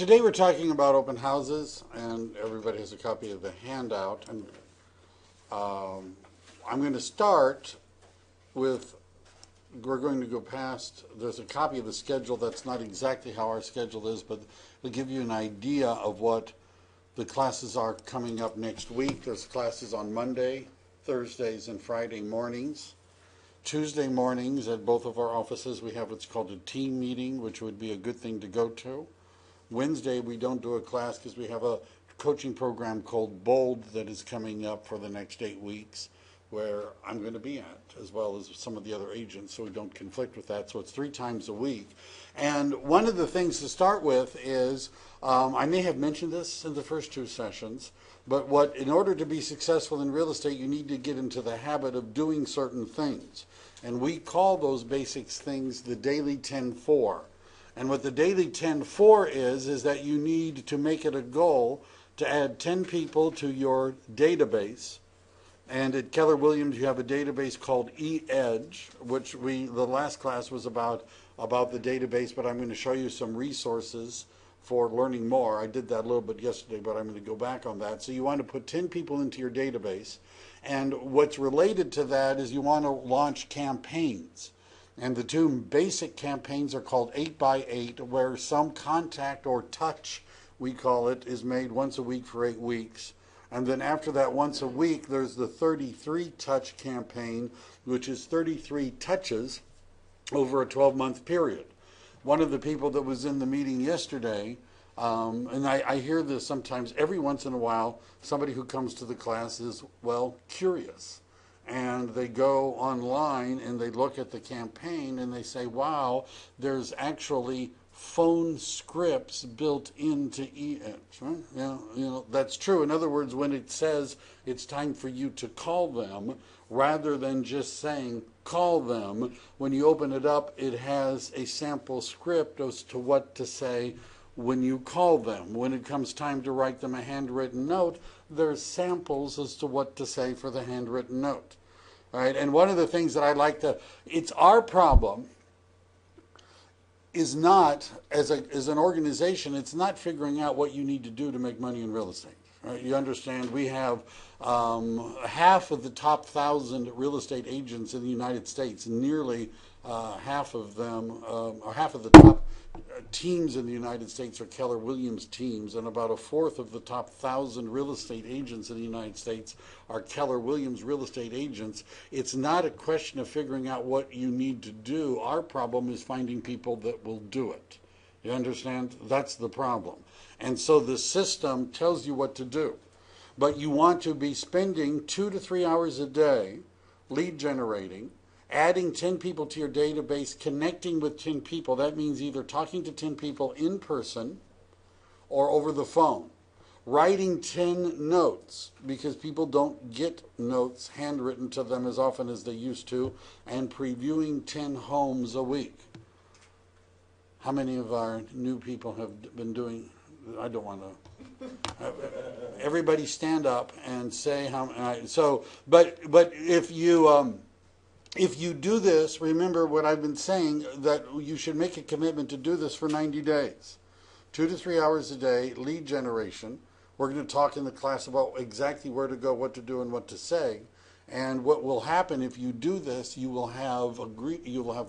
Today we're talking about open houses, and everybody has a copy of the handout. And I'm going to start with, we're going to go past, there's a copy of the schedule that's not exactly how our schedule is, but it'll give you an idea of what the classes are coming up next week. There's classes on Monday, Thursdays, and Friday mornings. Tuesday mornings at both of our offices we have what's called a team meeting, which would be a good thing to go to. Wednesday we don't do a class because we have a coaching program called Bold that is coming up for the next 8 weeks, where I'm going to be at, as well as some of the other agents, so we don't conflict with that. So it's 3 times a week. And one of the things to start with is, I may have mentioned this in the first 2 sessions, but in order to be successful in real estate, you need to get into the habit of doing certain things. And we call those basic things the daily 10-4. And what the daily 10-4 is that you need to make it a goal to add 10 people to your database. And at Keller Williams, you have a database called eEdge, which the last class was about the database, but I'm going to show you some resources for learning more. I did that a little bit yesterday, but I'm going to go back on that. So you want to put 10 people into your database. And what's related to that is you want to launch campaigns. And the 2 basic campaigns are called 8x8, where some contact or touch, we call it, is made once a week for 8 weeks. And then after that once a week, there's the 33 touch campaign, which is 33 touches over a 12-month period. One of the people that was in the meeting yesterday, and I hear this sometimes, every once in a while, somebody who comes to the class is, well, curious. And they go online and they look at the campaign and they say, wow, there's actually phone scripts built into eEdge. Right? You know, that's true. In other words, when it says it's time for you to call them, rather than just saying call them, when you open it up, it has a sample script as to what to say when you call them. When it comes time to write them a handwritten note, there's samples as to what to say for the handwritten note. All right? And one of the things that I like to, it's our problem is not, as an organization, it's not figuring out what you need to do to make money in real estate. Right? You understand, we have half of the top 1,000 real estate agents in the United States, nearly half of them, or half of the top teams in the United States are Keller Williams teams, and about 1/4 of the top 1,000 real estate agents in the United States are Keller Williams real estate agents. It's not a question of figuring out what you need to do. Our problem is finding people that will do it. You understand? That's the problem. And so the system tells you what to do. But you want to be spending 2 to 3 hours a day lead generating, adding 10 people to your database, connecting with 10 people. That means either talking to 10 people in person or over the phone. Writing 10 notes, because people don't get notes handwritten to them as often as they used to, and previewing 10 homes a week. How many of our new people have been doing? I don't want to. Everybody stand up and say how. But if you do this, remember what I've been saying, that you should make a commitment to do this for 90 days. 2 to 3 hours a day, lead generation. We're going to talk in the class about exactly where to go, what to do, and what to say. And what will happen if you do this, you will have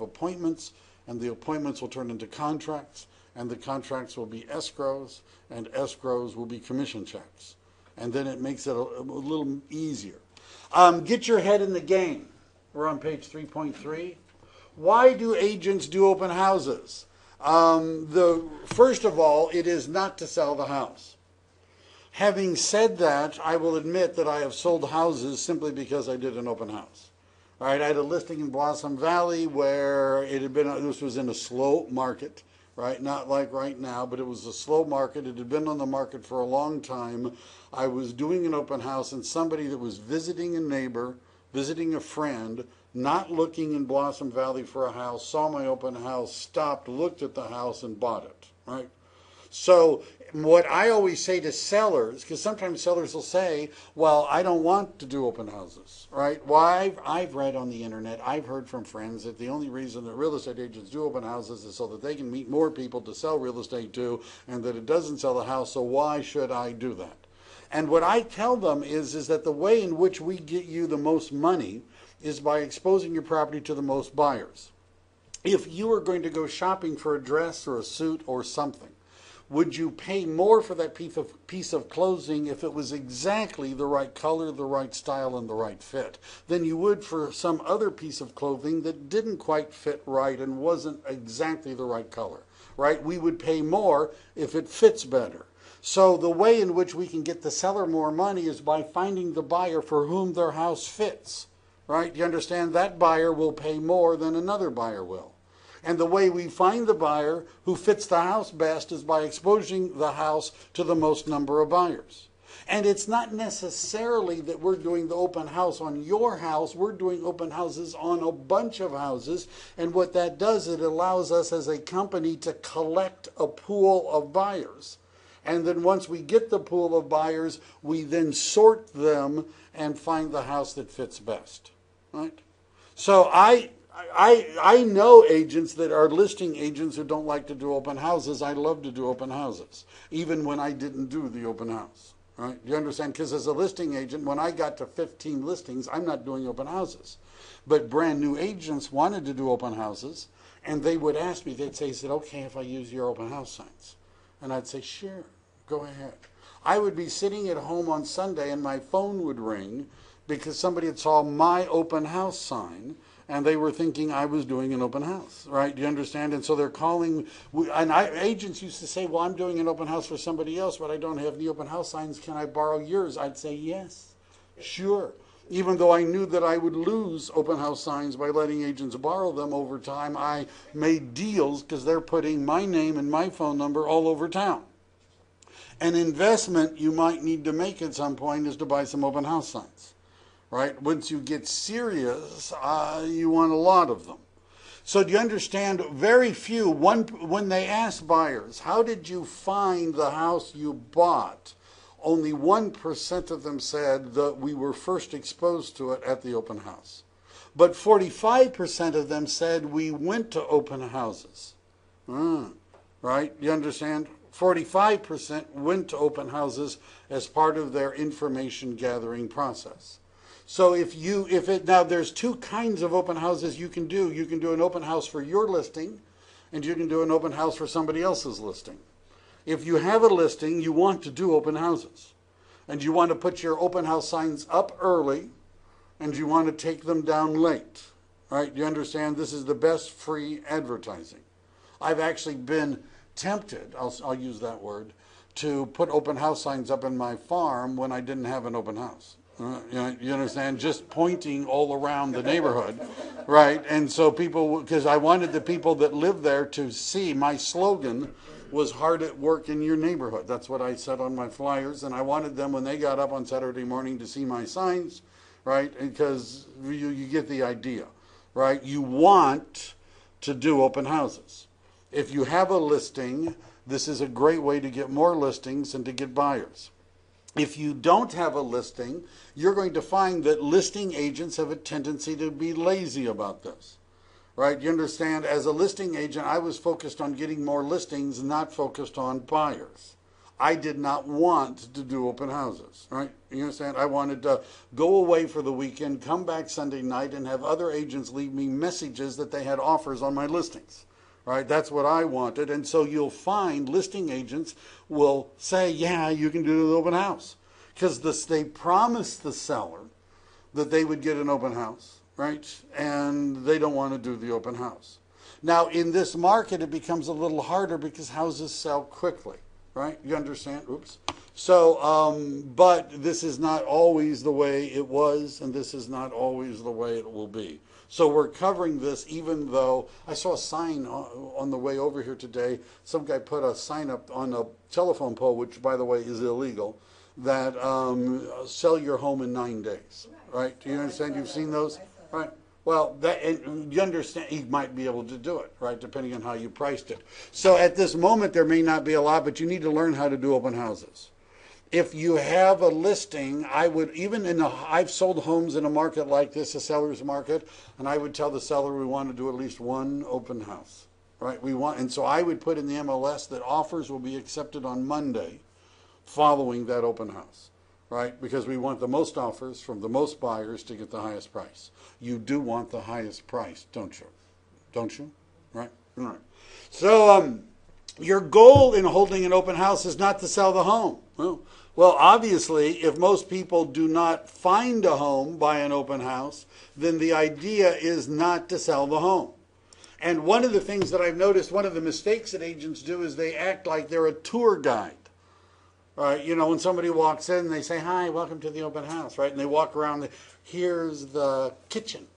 appointments, and the appointments will turn into contracts, and the contracts will be escrows, and escrows will be commission checks. And then it makes it a little easier. Get your head in the game. We're on page 3.3. Why do agents do open houses? First of all, it is not to sell the house. Having said that, I will admit that I have sold houses simply because I did an open house. All right, I had a listing in Blossom Valley where this was in a slow market, right? Not like right now, but it was a slow market. It had been on the market for a long time. I was doing an open house, and somebody that was visiting a neighbor, visiting a friend, not looking in Blossom Valley for a house, saw my open house, stopped, looked at the house, and bought it, right? So what I always say to sellers, because sometimes sellers will say, well, I don't want to do open houses, right? Well, I've read on the internet, I've heard from friends that the only reason that real estate agents do open houses is so that they can meet more people to sell real estate to, and that it doesn't sell the house, so why should I do that? And what I tell them is that the way in which we get you the most money is by exposing your property to the most buyers. If you are going to go shopping for a dress or a suit or something, would you pay more for that piece of clothing if it was exactly the right color, the right style, and the right fit than you would for some other piece of clothing that didn't quite fit right and wasn't exactly the right color, right? We would pay more if it fits better. So the way in which we can get the seller more money is by finding the buyer for whom their house fits, right? You understand? That buyer will pay more than another buyer will. And the way we find the buyer who fits the house best is by exposing the house to the most number of buyers. And it's not necessarily that we're doing the open house on your house. We're doing open houses on a bunch of houses. And what that does, it allows us as a company to collect a pool of buyers. And then once we get the pool of buyers, we then sort them and find the house that fits best. Right? So I know agents that are listing agents who don't like to do open houses. I love to do open houses, even when I didn't do the open house. Right? Do you understand? Because as a listing agent, when I got to 15 listings, I'm not doing open houses. But brand new agents wanted to do open houses, and they would ask me, they'd say, is it okay if I use your open house signs? And I'd say, sure, go ahead. I would be sitting at home on Sunday and my phone would ring because somebody had saw my open house sign and they were thinking I was doing an open house, right? Do you understand? And so they're calling, and agents used to say, well, I'm doing an open house for somebody else, but I don't have any open house signs. Can I borrow yours? I'd say, yes, sure. Even though I knew that I would lose open house signs by letting agents borrow them over time, I made deals because they're putting my name and my phone number all over town. An investment you might need to make at some point is to buy some open house signs, right? Once you get serious, you want a lot of them. So do you understand? Very few, when they ask buyers, how did you find the house you bought? Only 1% of them said that we were first exposed to it at the open house. But 45% of them said we went to open houses. Right? You understand? 45% went to open houses as part of their information gathering process. So now there's two kinds of open houses you can do. You can do an open house for your listing, and you can do an open house for somebody else's listing. If you have a listing, you want to do open houses. And you want to put your open house signs up early, and you want to take them down late. Right? You understand? This is the best free advertising. I've actually been tempted, I'll use that word, to put open house signs up in my farm when I didn't have an open house. You understand? Just pointing all around the neighborhood, right? And so people, because I wanted the people that live there to see, my slogan was hard at work in your neighborhood. That's what I said on my flyers, and I wanted them when they got up on Saturday morning to see my signs, right? Because you get the idea, right? You want to do open houses. If you have a listing, this is a great way to get more listings and to get buyers. If you don't have a listing, you're going to find that listing agents have a tendency to be lazy about this. Right? You understand? As a listing agent, I was focused on getting more listings, not focused on buyers. I did not want to do open houses. Right? You understand? I wanted to go away for the weekend, come back Sunday night, and have other agents leave me messages that they had offers on my listings. Right? That's what I wanted. And so you'll find listing agents will say, yeah, you can do the open house. Because they promised the seller that they would get an open house. Right? And they don't want to do the open house. Now, in this market, it becomes a little harder because houses sell quickly. Right? You understand? Oops. So, but this is not always the way it was, and this is not always the way it will be. So we're covering this even though I saw a sign on the way over here today. Some guy put a sign up on a telephone pole, which, by the way, is illegal, that sell your home in 9 days. Right? Do you understand? You've seen those? Right? Well, that, and you understand, he might be able to do it, right, depending on how you priced it. So at this moment, there may not be a lot, but you need to learn how to do open houses. If you have a listing, I would, even in I've sold homes in a market like this, a seller's market, and I would tell the seller we want to do at least one open house, right? And so I would put in the MLS that offers will be accepted on Monday following that open house. Right? Because we want the most offers from the most buyers to get the highest price. You do want the highest price, don't you? Don't you? Right? Right. So your goal in holding an open house is not to sell the home. Well, obviously, if most people do not find a home by an open house, then the idea is not to sell the home. And one of the things that I've noticed, one of the mistakes that agents do is they act like they're a tour guide. Right, you know, when somebody walks in, they say, "Hi, welcome to the open house," right? And they walk around, here's the kitchen,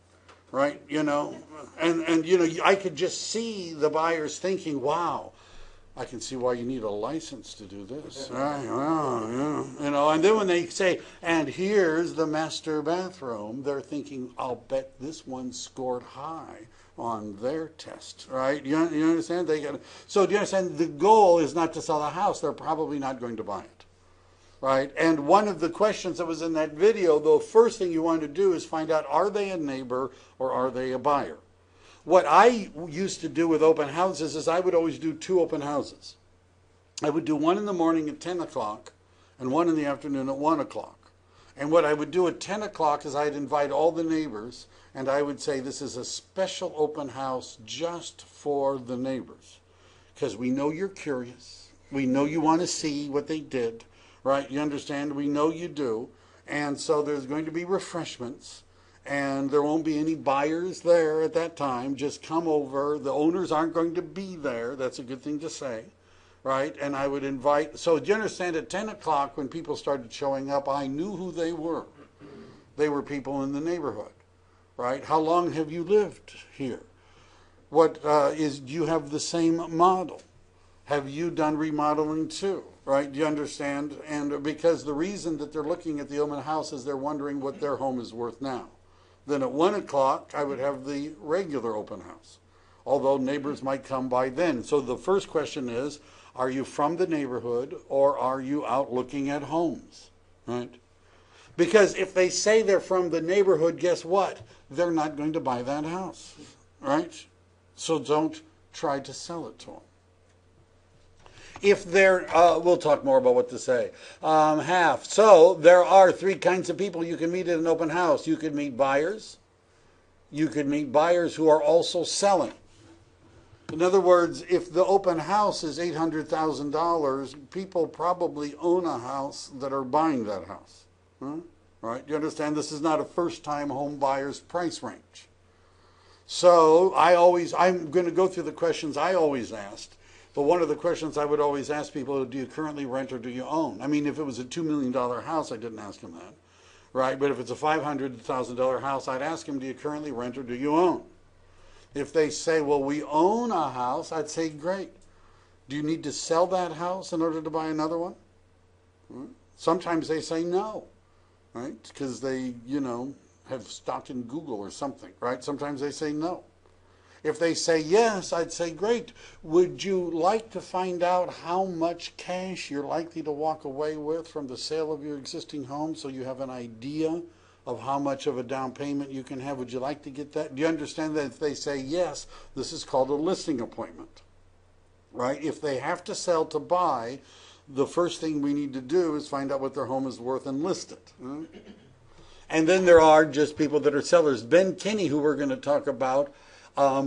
right? You know, and you know, I could just see the buyers thinking, "Wow, I can see why you need a license to do this." Right? Well, yeah. You know, and then when they say, "And here's the master bathroom," they're thinking, "I'll bet this one scored high on their test," right? You understand? So do you understand? The goal is not to sell a house. They're probably not going to buy it, right? And one of the questions that was in that video, the first thing you want to do is find out, are they a neighbor or are they a buyer? What I used to do with open houses is I would always do two open houses. I would do one in the morning at 10 o'clock and one in the afternoon at 1 o'clock. And what I would do at 10 o'clock is I'd invite all the neighbors, and I would say, this is a special open house just for the neighbors. Because we know you're curious. We know you want to see what they did, right? You understand? We know you do. And so there's going to be refreshments. And there won't be any buyers there at that time. Just come over. The owners aren't going to be there. That's a good thing to say, right? And I would invite. So do you understand, at 10 o'clock when people started showing up, I knew who they were. They were people in the neighborhood, right? How long have you lived here? Do you have the same model? Have you done remodeling too? Right? Do you understand? And because the reason that they're looking at the open house is they're wondering what their home is worth now. Then at 1 o'clock, I would have the regular open house, although neighbors might come by then. So the first question is, are you from the neighborhood or are you out looking at homes? Right? Because if they say they're from the neighborhood, guess what? They're not going to buy that house. Right? So don't try to sell it to them. If they're, we'll talk more about what to say. Half. So there are three kinds of people you can meet at an open house. You could meet buyers. You could meet buyers who are also selling. In other words, if the open house is $800,000, people probably own a house that are buying that house. Right? You understand? This is not a first-time home buyer's price range. So I'm going to go through the questions I always asked. But one of the questions I would always ask people, do you currently rent or do you own? I mean, if it was a $2 million house, I didn't ask them that, right? But if it's a $500,000 house, I'd ask them, do you currently rent or do you own? If they say, well, we own a house, I'd say, great. Do you need to sell that house in order to buy another one? Sometimes they say no, right? Because they, have stopped in Google or something, right? Sometimes they say no. If they say yes, I'd say, great. Would you like to find out how much cash you're likely to walk away with from the sale of your existing home so you have an idea of how much of a down payment you can have? Would you like to get that? Do you understand that if they say yes, this is called a listing appointment, right? If they have to sell to buy, the first thing we need to do is find out what their home is worth and list it. Right? And then there are just people that are sellers. Ben Kinney, who we're going to talk about,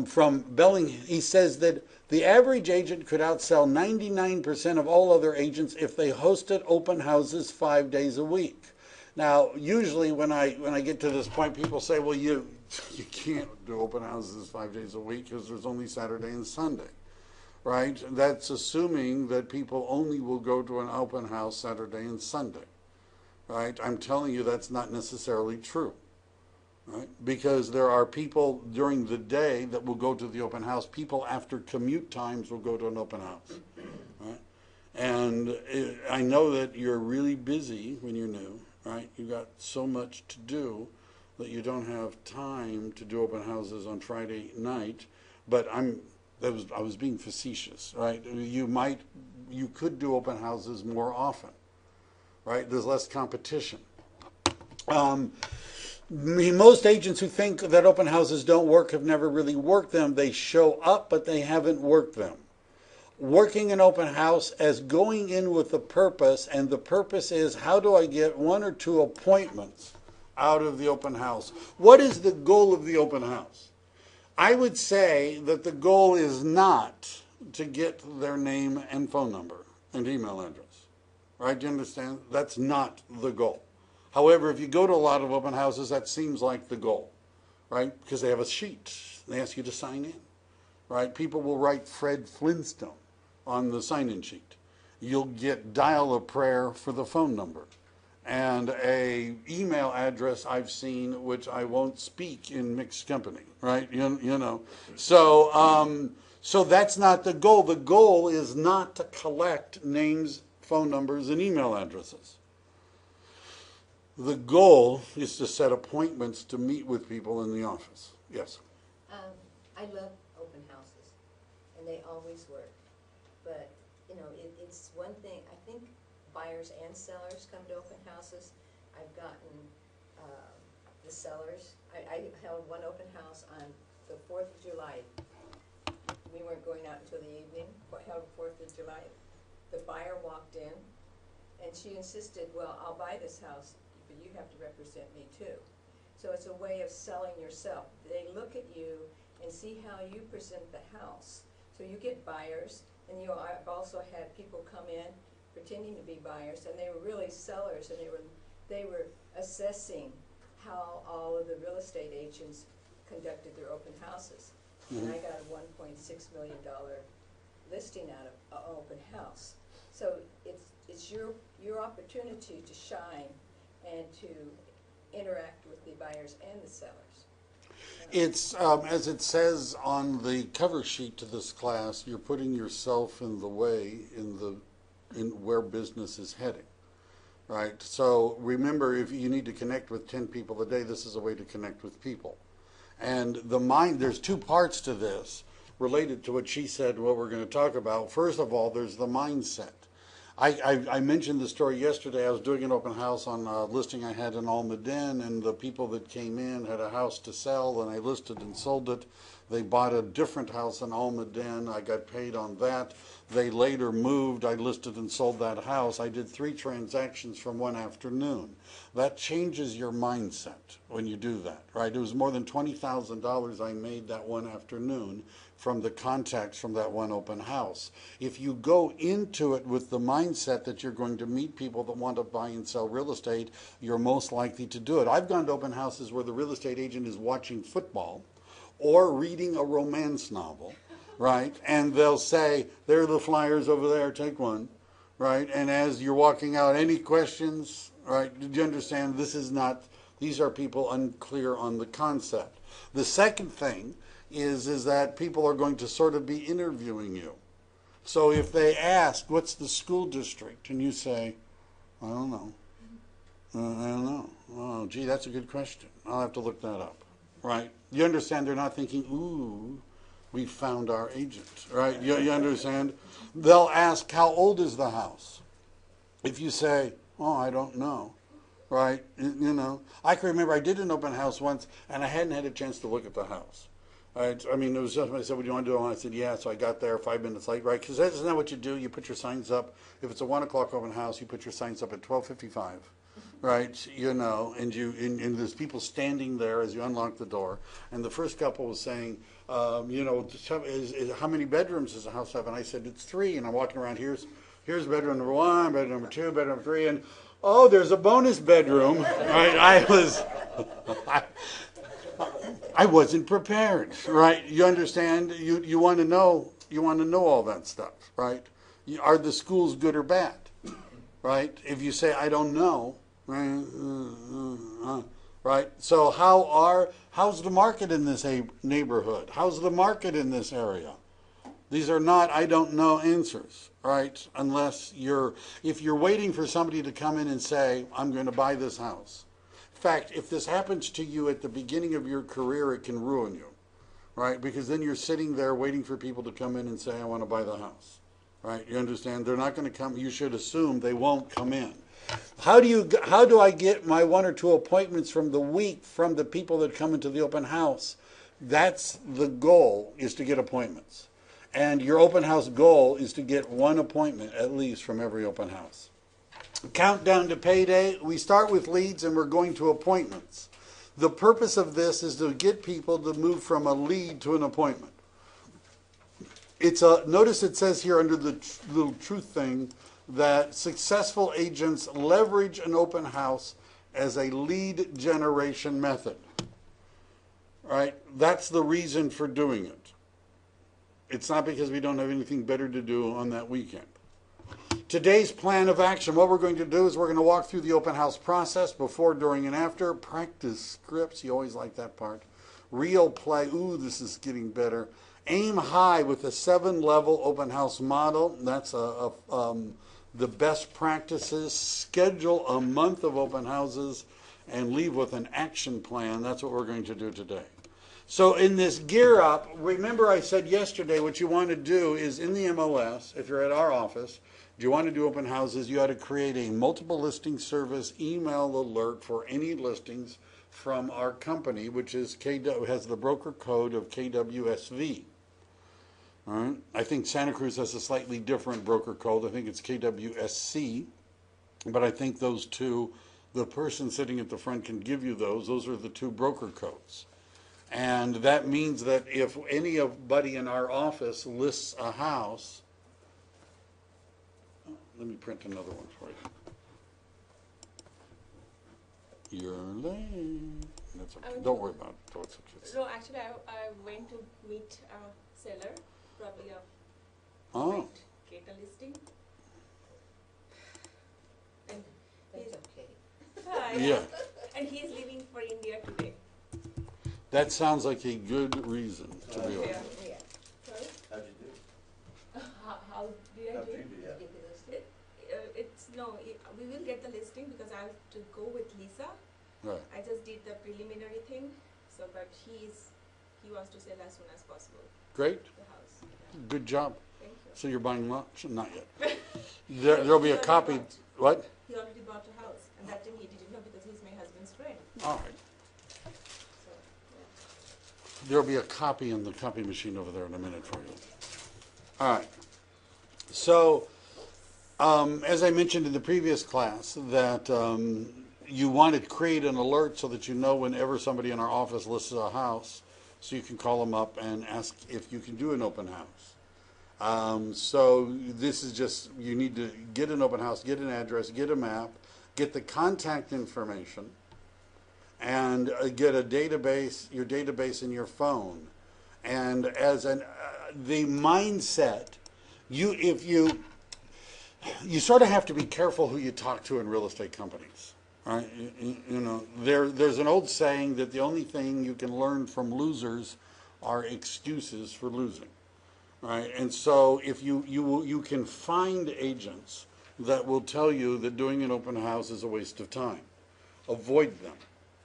from Bellingham, he says that the average agent could outsell 99% of all other agents if they hosted open houses 5 days a week. Now, usually when I get to this point, people say, well, you can't do open houses 5 days a week because there's only Saturday and Sunday, right? That's assuming that people only will go to an open house Saturday and Sunday, right? I'm telling you that's not necessarily true. Right? Because there are people during the day that will go to the open house. People after commute times will go to an open house. Right? And I know that you're really busy when you're new, right? You've got so much to do. that you don't have time to do open houses on Friday night, but I was being facetious, right? You could do open houses more often, right? There's less competition. Most agents who think that open houses don't work have never really worked them. They show up, but they haven't worked them. Working an open house as going in with a purpose, and the purpose is, how do I get 1 or 2 appointments out of the open house? What is the goal of the open house? I would say that the goal is not to get their name and phone number and email address. Right? Do you understand? That's not the goal. However, if you go to a lot of open houses, that seems like the goal, right? Because they have a sheet. They ask you to sign in, right? People will write Fred Flintstone on the sign-in sheet. You'll get dial-a-prayer for the phone number and a email address I've seen, which I won't speak in mixed company, right? You know. So that's not the goal. The goal is not to collect names, phone numbers, and email addresses. The goal is to set appointments to meet with people in the office. Yes? I love open houses, and they always work. But, you know, it's one thing. I think buyers and sellers come to open houses. I've gotten the sellers. I held one open house on the 4th of July. We weren't going out until the evening, but held 4th of July. The buyer walked in, and she insisted, well, I'll buy this house, but you have to represent me too. So it's a way of selling yourself. They look at you and see how you present the house. So you get buyers, and I've also had people come in pretending to be buyers, and they were really sellers, and they were assessing how all of the real estate agents conducted their open houses. Mm-hmm. And I got a $1.6 million listing out of an open house. So it's your opportunity to shine and to interact with the buyers and the sellers. It's, as it says on the cover sheet to this class, you're putting yourself in the way in where business is heading, right? So remember, if you need to connect with 10 people a day, this is a way to connect with people. And there's 2 parts to this related to what she said and what we're going to talk about. First of all, there's the mindset. I mentioned the story yesterday. I was doing an open house on a listing I had in Almaden, and the people that came in had a house to sell, and I listed and sold it. They bought a different house in Almaden. I got paid on that. They later moved. I listed and sold that house. I did 3 transactions from one afternoon. That changes your mindset when you do that, right? It was more than $20,000 I made that one afternoon from the contacts from that one open house. If you go into it with the mindset that you're going to meet people that want to buy and sell real estate, you're most likely to do it. I've gone to open houses where the real estate agent is watching football or reading a romance novel, right? And they'll say, there are the flyers over there, take one, right? And as you're walking out, any questions, right? Did you understand these are people unclear on the concept. The second thing is that people are going to sort of be interviewing you. So if they ask, what's the school district? And you say, I don't know. I don't know. Oh, gee, that's a good question. I'll have to look that up, right? You understand they're not thinking, ooh, we found our agent, right? You understand? They'll ask, how old is the house? If you say, oh, I don't know, right? You know, I can remember I did an open house once, and I hadn't had a chance to look at the house. I mean, it was just, I said, what do you want to do? And I said, yeah. So I got there 5 minutes late, right? Because isn't that what you do? You put your signs up. If it's a 1 o'clock open house, you put your signs up at 12:55, right? You know, and there's people standing there as you unlock the door. And the first couple was saying, you know, how many bedrooms does the house have? And I said, it's 3. And I'm walking around, here's bedroom number 1, bedroom number 2, bedroom number 3, and oh, there's a bonus bedroom, right? I wasn't prepared, right? You understand? You want to know all that stuff, right? Are the schools good or bad, right? If you say I don't know, right? So how's the market in this neighborhood? How's the market in this area? These are not I don't know answers, right? Unless if you're waiting for somebody to come in and say I'm going to buy this house. fact, if this happens to you at the beginning of your career, it can ruin you, right? Because then you're sitting there waiting for people to come in and say, I want to buy the house, right? You understand? They're not going to come. You should assume they won't come in. How do I get my 1 or 2 appointments from the week from the people that come into the open house? That's the goal, is to get appointments. And your open house goal is to get 1 appointment at least from every open house. Countdown to payday, we start with leads and we're going to appointments. The purpose of this is to get people to move from a lead to an appointment. Notice it says here under the little truth thing that successful agents leverage an open house as a lead generation method. Right? That's the reason for doing it. It's not because we don't have anything better to do on that weekend. Today's plan of action, what we're going to do is we're going to walk through the open house process before, during, and after. Practice scripts. You always like that part. Real play. Ooh, this is getting better. Aim high with a 7-level open house model. That's the best practices. Schedule a month of open houses and leave with an action plan. That's what we're going to do today. So in this gear up, remember I said yesterday what you want to do is in the MLS, if you're at our office, do you want to do open houses, you ought to create a multiple listing service email alert for any listings from our company, which is has the broker code of KWSV. All right. I think Santa Cruz has a slightly different broker code. I think it's KWSC, but I think those two, the person sitting at the front can give you those. Those are the 2 broker codes. And that means that if anybody in our office lists a house, let me print another one for you. You're late. That's okay. Don't worry about it. No, actually, I went to meet a seller, probably get a listing. And That's okay. Yeah. And he's leaving for India today. That sounds like a good reason to be open. Yeah. Sorry? How'd you do? How did I How'd do you it? do that? We will get the listing because I have to go with Lisa. Right. I just did the preliminary thing, but he wants to sell as soon as possible Great. the house. Yeah. Good job. Thank you. So you're buying lunch? Not yet. There'll be a copy. What? He already bought a house, and that thing he didn't know because he's my husband's friend. All right. So, yeah. There'll be a copy in the copy machine over there in a minute for you. All right. So, as I mentioned in the previous class, that you want to create an alert so that you know whenever somebody in our office lists a house, so you can call them up and ask if you can do an open house. So this is just, you need to get an open house, get an address, get a map, get the contact information, and get a database, your database in your phone. And as the mindset, you sort of have to be careful who you talk to in real estate companies. Right? You know, there's an old saying that the only thing you can learn from losers are excuses for losing. Right? And so if you can find agents that will tell you that doing an open house is a waste of time. Avoid them.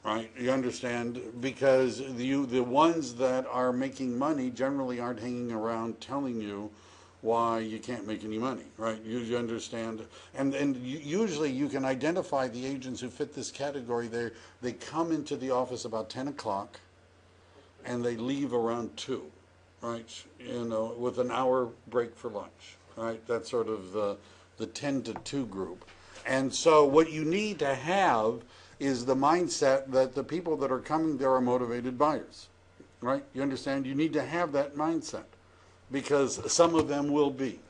Right? You understand? Because the ones that are making money generally aren't hanging around telling you why you can't make any money, right? You understand? And usually you can identify the agents who fit this category. They come into the office about 10 o'clock and they leave around 2, right? You know, with an hour break for lunch, right? That's sort of the 10 to 2 group. And so what you need to have is the mindset that the people that are coming there are motivated buyers, right? You understand? You need to have that mindset, because some of them will be.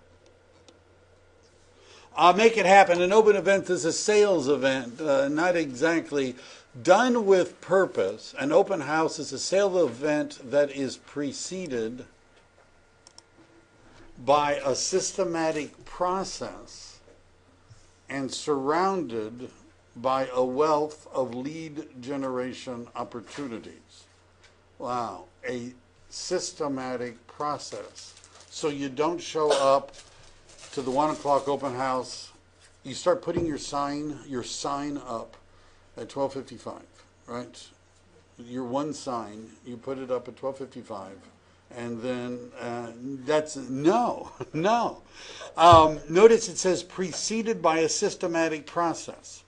Make it happen. An open event is a sales event, not exactly done with purpose. An open house is a sales event that is preceded by a systematic process and surrounded by a wealth of lead generation opportunities. Wow, a systematic process. So you don't show up to the 1 o'clock open house. You start putting your sign up at 12:55, right? Your one sign, you put it up at 12:55, and then that's no, no. Notice it says preceded by a systematic process.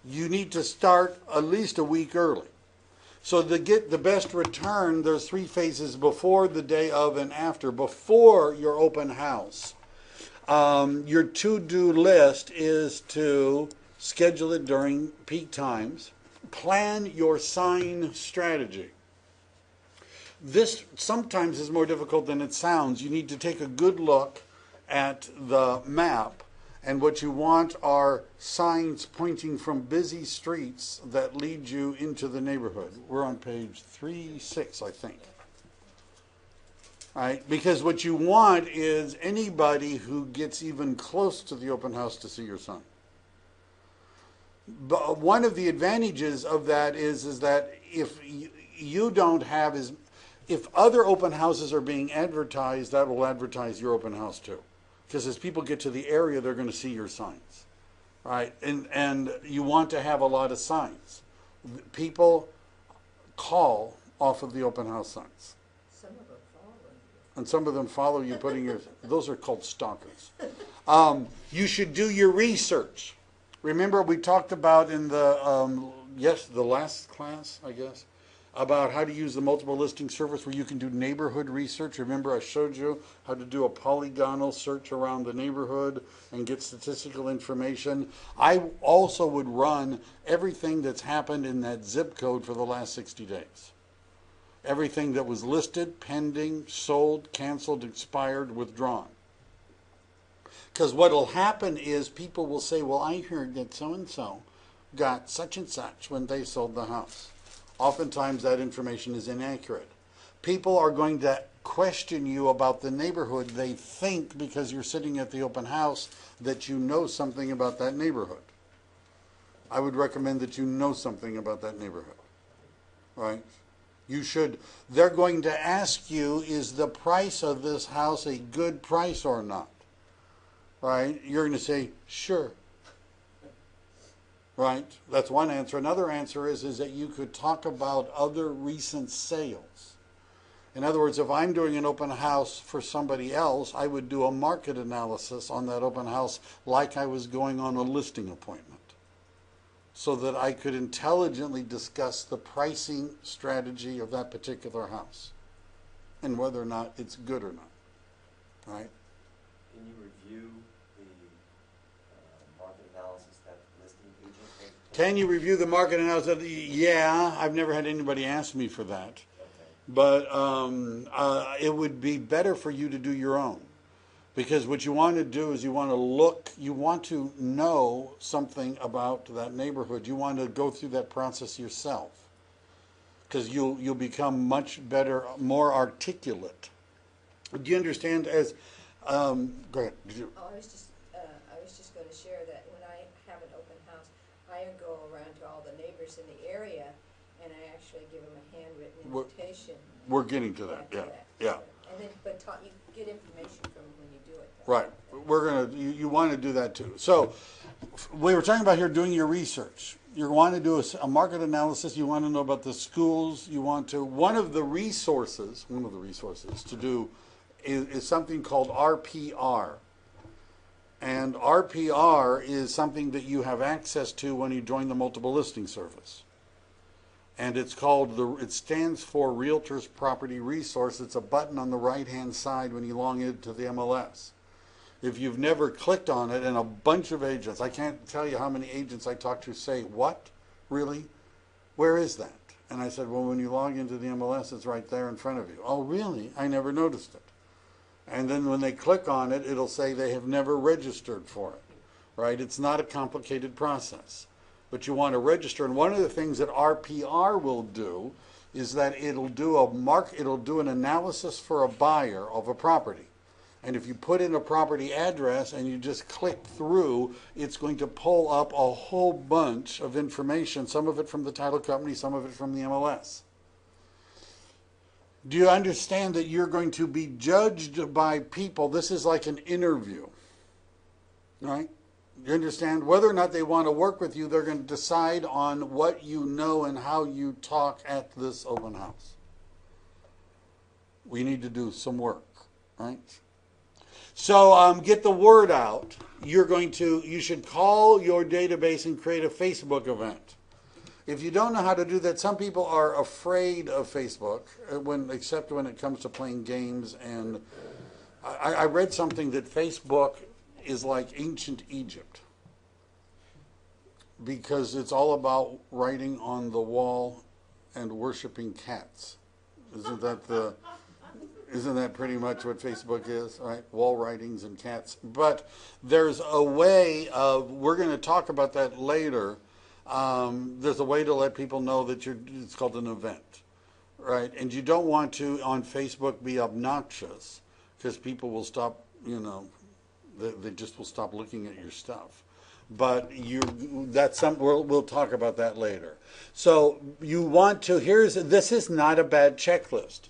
You need to start at least a week early. So to get the best return, there's 3 phases: before, the day of, and after. Before your open house, your to-do list is to schedule it during peak times. Plan your sign strategy. This sometimes is more difficult than it sounds. You need to take a good look at the map, and what you want are signs pointing from busy streets that lead you into the neighborhood. We're on page 36, I think. Right? Because what you want is anybody who gets even close to the open house to see your sign. But one of the advantages of that is that if you don't have if other open houses are being advertised, that will advertise your open house too. Because as people get to the area, they're going to see your signs, right? And you want to have a lot of signs. People call off of the open house signs. Some of them follow you. And some of them follow you putting your, those are called stalkers. You should do your research. Remember we talked about in the, the last class, I guess, about how to use the multiple listing service where you can do neighborhood research. Remember I showed you how to do a polygonal search around the neighborhood and get statistical information. I also would run everything that's happened in that zip code for the last 60 days. Everything that was listed, pending, sold, canceled, expired, withdrawn. Because what will happen is people will say, well, I heard that so-and-so got such and such when they sold the house. Oftentimes that information is inaccurate. People are going to question you about the neighborhood. They think because you're sitting at the open house that you know something about that neighborhood. I would recommend that you know something about that neighborhood. Right? You should. They're going to ask you, is the price of this house a good price or not? Right? You're going to say, sure. Right? That's one answer. Another answer is that you could talk about other recent sales. In other words, if I'm doing an open house for somebody else, I would do a market analysis on that open house like I was going on a listing appointment, so that I could intelligently discuss the pricing strategy of that particular house and whether or not it's good or not. Right? Can you review the market analysis that the listing agent makes? Can you review the market analysis? Yeah, I've never had anybody ask me for that. Okay. But it would be better for you to do your own. Because what you want to do is you want to know something about that neighborhood. You want to go through that process yourself. Because you'll become much better, more articulate. Do you understand? Go ahead. Oh, I was just going to share that when I have an open house, I go around to all the neighbors in the area, and I actually give them a handwritten invitation. We're getting to that. Yeah. And then, but you get information from when you do it. Right. You want to do that too. So we were talking about here doing your research. You want to do a market analysis. You want to know about the schools. One of the resources to do is something called RPR. And RPR is something that you have access to when you join the multiple listing service. And it stands for Realtors Property Resource. It's a button on the right-hand side when you log into the MLS. If you've never clicked on it, and a bunch of agents, I can't tell you how many agents I talk to say, what? Really? Where is that? And I said, well, when you log into the MLS, it's right there in front of you. Oh, really? I never noticed it. And then when they click on it, it'll say they have never registered for it. Right? It's not a complicated process. But you want to register. And one of the things that RPR will do is that it'll do an analysis for a buyer of a property. And if you put in a property address and you just click through, it's going to pull up a whole bunch of information, some of it from the title company, some of it from the MLS. Do you understand that you're going to be judged by people? This is like an interview, right? You understand? Whether or not they want to work with you, they're going to decide on what you know and how you talk at this open house. We need to do some work, right? So get the word out. You should call your database and create a Facebook event. If you don't know how to do that, some people are afraid of Facebook, except when it comes to playing games. And I read something that Facebook is like ancient Egypt because it's all about writing on the wall and worshiping cats. Isn't that pretty much what Facebook is, right? Wall writings and cats. But there's a way of, we're going to talk about that later. There's a way to let people know that it's called an event, right? And you don't want to, on Facebook, be obnoxious because people will stop, they just will stop looking at your stuff. But we'll talk about that later. So you want to, this is not a bad checklist.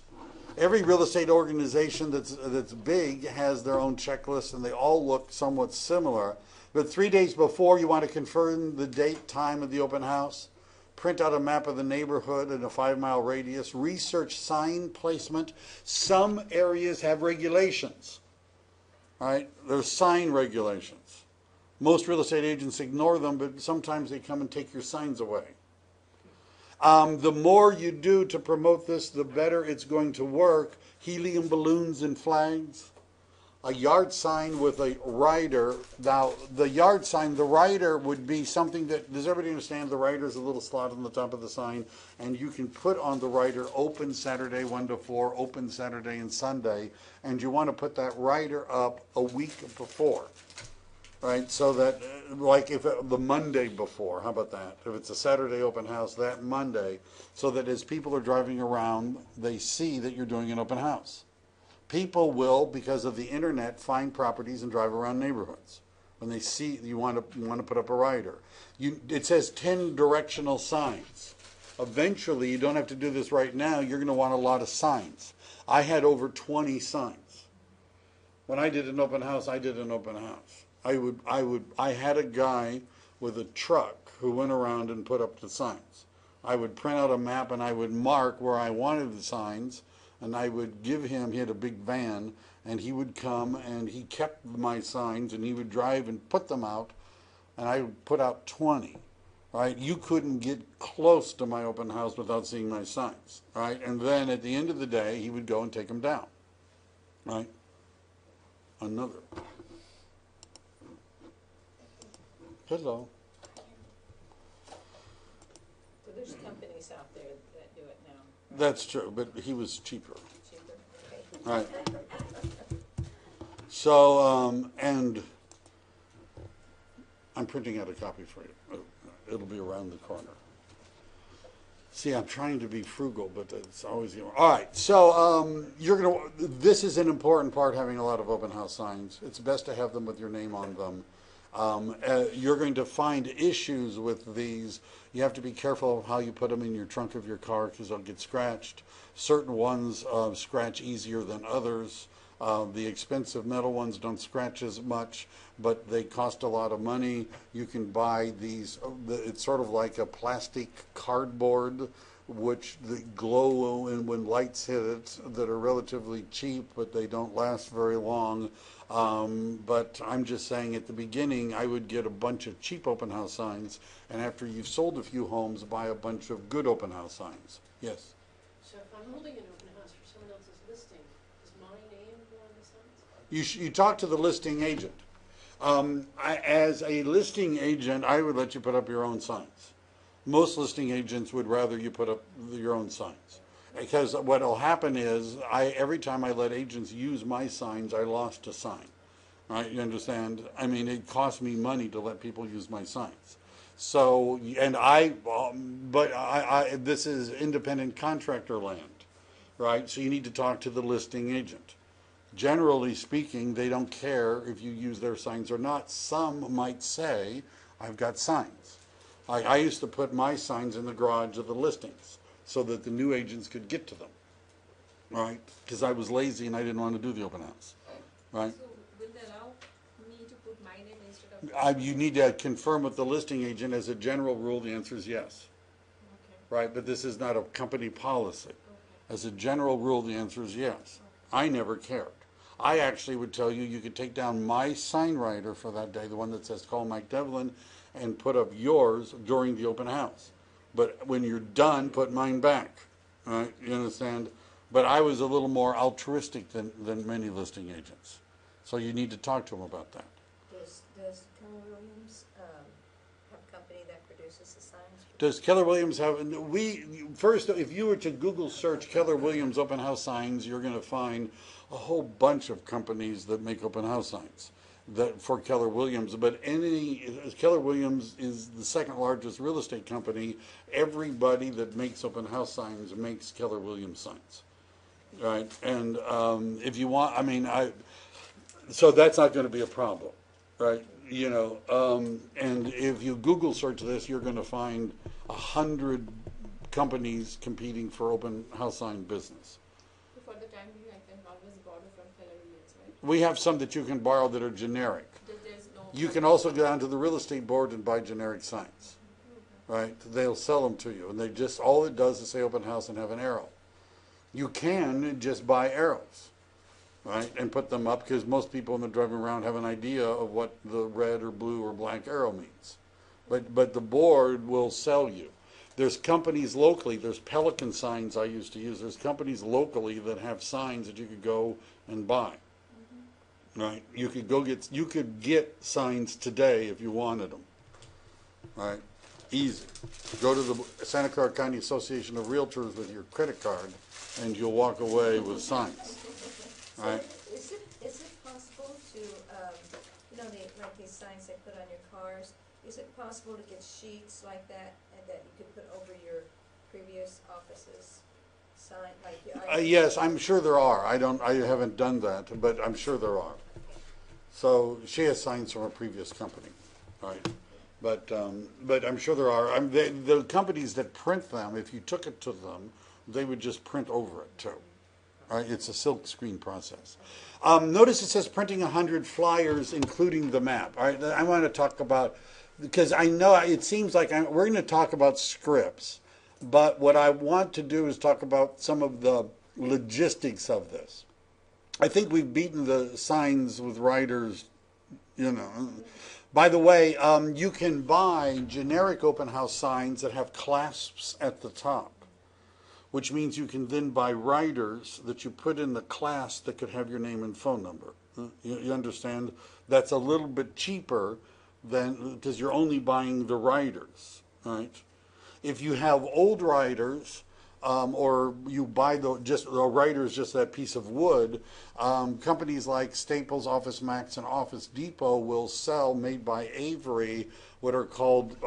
Every real estate organization that's big has their own checklist, and they all look somewhat similar. But 3 days before, you want to confirm the date, time of the open house, print out a map of the neighborhood in a 5-mile radius, research sign placement. Some areas have regulations, right? There's sign regulations. Most real estate agents ignore them, but sometimes they come and take your signs away. The more you do to promote this, the better it's going to work. Helium balloons and flags. A yard sign with a rider. Now, the yard sign, the rider would be something that, does everybody understand? The rider is a little slot on the top of the sign, and you can put on the rider open Saturday 1 to 4, open Saturday and Sunday, and you want to put that rider up a week before. Right, so that, like the Monday before, how about that? If it's a Saturday open house, that Monday, so that as people are driving around, they see that you're doing an open house. People will, because of the internet, find properties and drive around neighborhoods. When they see you want to put up a rider. It says 10 directional signs. Eventually, you don't have to do this right now, you're going to want a lot of signs. I had over 20 signs. When I did an open house, I did an open house. I had a guy with a truck who went around and put up the signs. I would print out a map and I would mark where I wanted the signs, and I would give him, he had a big van, and he would come and he kept my signs and he would drive and put them out, and I would put out 20. Right? You couldn't get close to my open house without seeing my signs. Right? And then at the end of the day, he would go and take them down. Right? Another. Hello. So there's companies out there that do it now. Right? That's true, but he was cheaper. Cheaper? Okay. Right. So, and I'm printing out a copy for you. It'll be around the corner. See, I'm trying to be frugal, but it's always, all right. So, this is an important part, having a lot of open house signs. It's best to have them with your name on them. You're going to find issues with these. You have to be careful of how you put them in your trunk of your car because they'll get scratched. Certain ones scratch easier than others. The expensive metal ones don't scratch as much, but they cost a lot of money. You can buy these, it's sort of like a plastic cardboard which the glow when lights hit it, that are relatively cheap, but they don't last very long. But I'm just saying, at the beginning, I would get a bunch of cheap open house signs, and after you've sold a few homes, buy a bunch of good open house signs. Yes? So if I'm holding an open house for someone else's listing, does my name go on the signs? You talk to the listing agent. As a listing agent, I would let you put up your own signs. Most listing agents would rather you put up your own signs. Because what will happen is, every time I let agents use my signs, I lost a sign. Right? You understand? I mean, it costs me money to let people use my signs. So, and this is independent contractor land, right? So you need to talk to the listing agent. Generally speaking, they don't care if you use their signs or not. Some might say, I've got signs. I used to put my signs in the garage of the listings so that the new agents could get to them, right? Because I was lazy and I didn't want to do the open house, right? So will they allow me to put my name instead You need to confirm with the listing agent. As a general rule, the answer is yes. Okay. Right, but this is not a company policy. Okay. As a general rule, the answer is yes. I never cared. I actually would tell you, you could take down my sign writer for that day, the one that says call Mike Devlin, and put up yours during the open house. But when you're done, put mine back. Right? You understand? But I was a little more altruistic than many listing agents. So you need to talk to them about that. Does Keller Williams have a company that produces the signs? Does Keller Williams have, first, if you were to Google search Keller Williams open house signs, you're going to find a whole bunch of companies that make open house signs for Keller Williams. But Keller Williams is the second largest real estate company. Everybody that makes open house signs makes Keller Williams signs. Right? And if you want, so that's not going to be a problem. Right? You know, and if you Google search this, you're going to find 100 companies competing for open house sign business. So for the time being, I can always borrow from Keller Williams, right? We have some that you can borrow that are generic. There's no. You can also go down to the real estate board and buy generic signs. Right? They'll sell them to you, and they just, all it does is say open house and have an arrow. You can just buy arrows. Right, and put them up, because most people when they're driving around have an idea of what the red or blue or black arrow means. But the board will sell you. There's companies locally, there's Pelican signs I used to use. There's companies locally that have signs that you could go and buy. Right? You could get signs today if you wanted them. Right? Easy. Go to the Santa Clara County Association of Realtors with your credit card and you'll walk away with signs. Right. Is it possible to, like these signs they put on your cars, is it possible to get sheets like that and that you could put over your previous office's sign? Yes, I'm sure there are. I haven't done that, but I'm sure there are. So she has signs from a previous company, right? But I'm sure there are. The companies that print them, if you took it to them, they would just print over it too. Right, it's a silk screen process. Notice it says printing 100 flyers, including the map. All right, I want to talk about, because I know it seems like we're going to talk about scripts, but what I want to do is talk about some of the logistics of this. I think we've beaten the signs with writers, you know. By the way, you can buy generic open house signs that have clasps at the top, which means you can then buy writers that you put in the class that could have your name and phone number. You understand? That's a little bit cheaper than, because you're only buying the writers, right? If you have old writers, or you buy the writers, just that piece of wood, companies like Staples, Office Max, and Office Depot will sell, made by Avery, what are called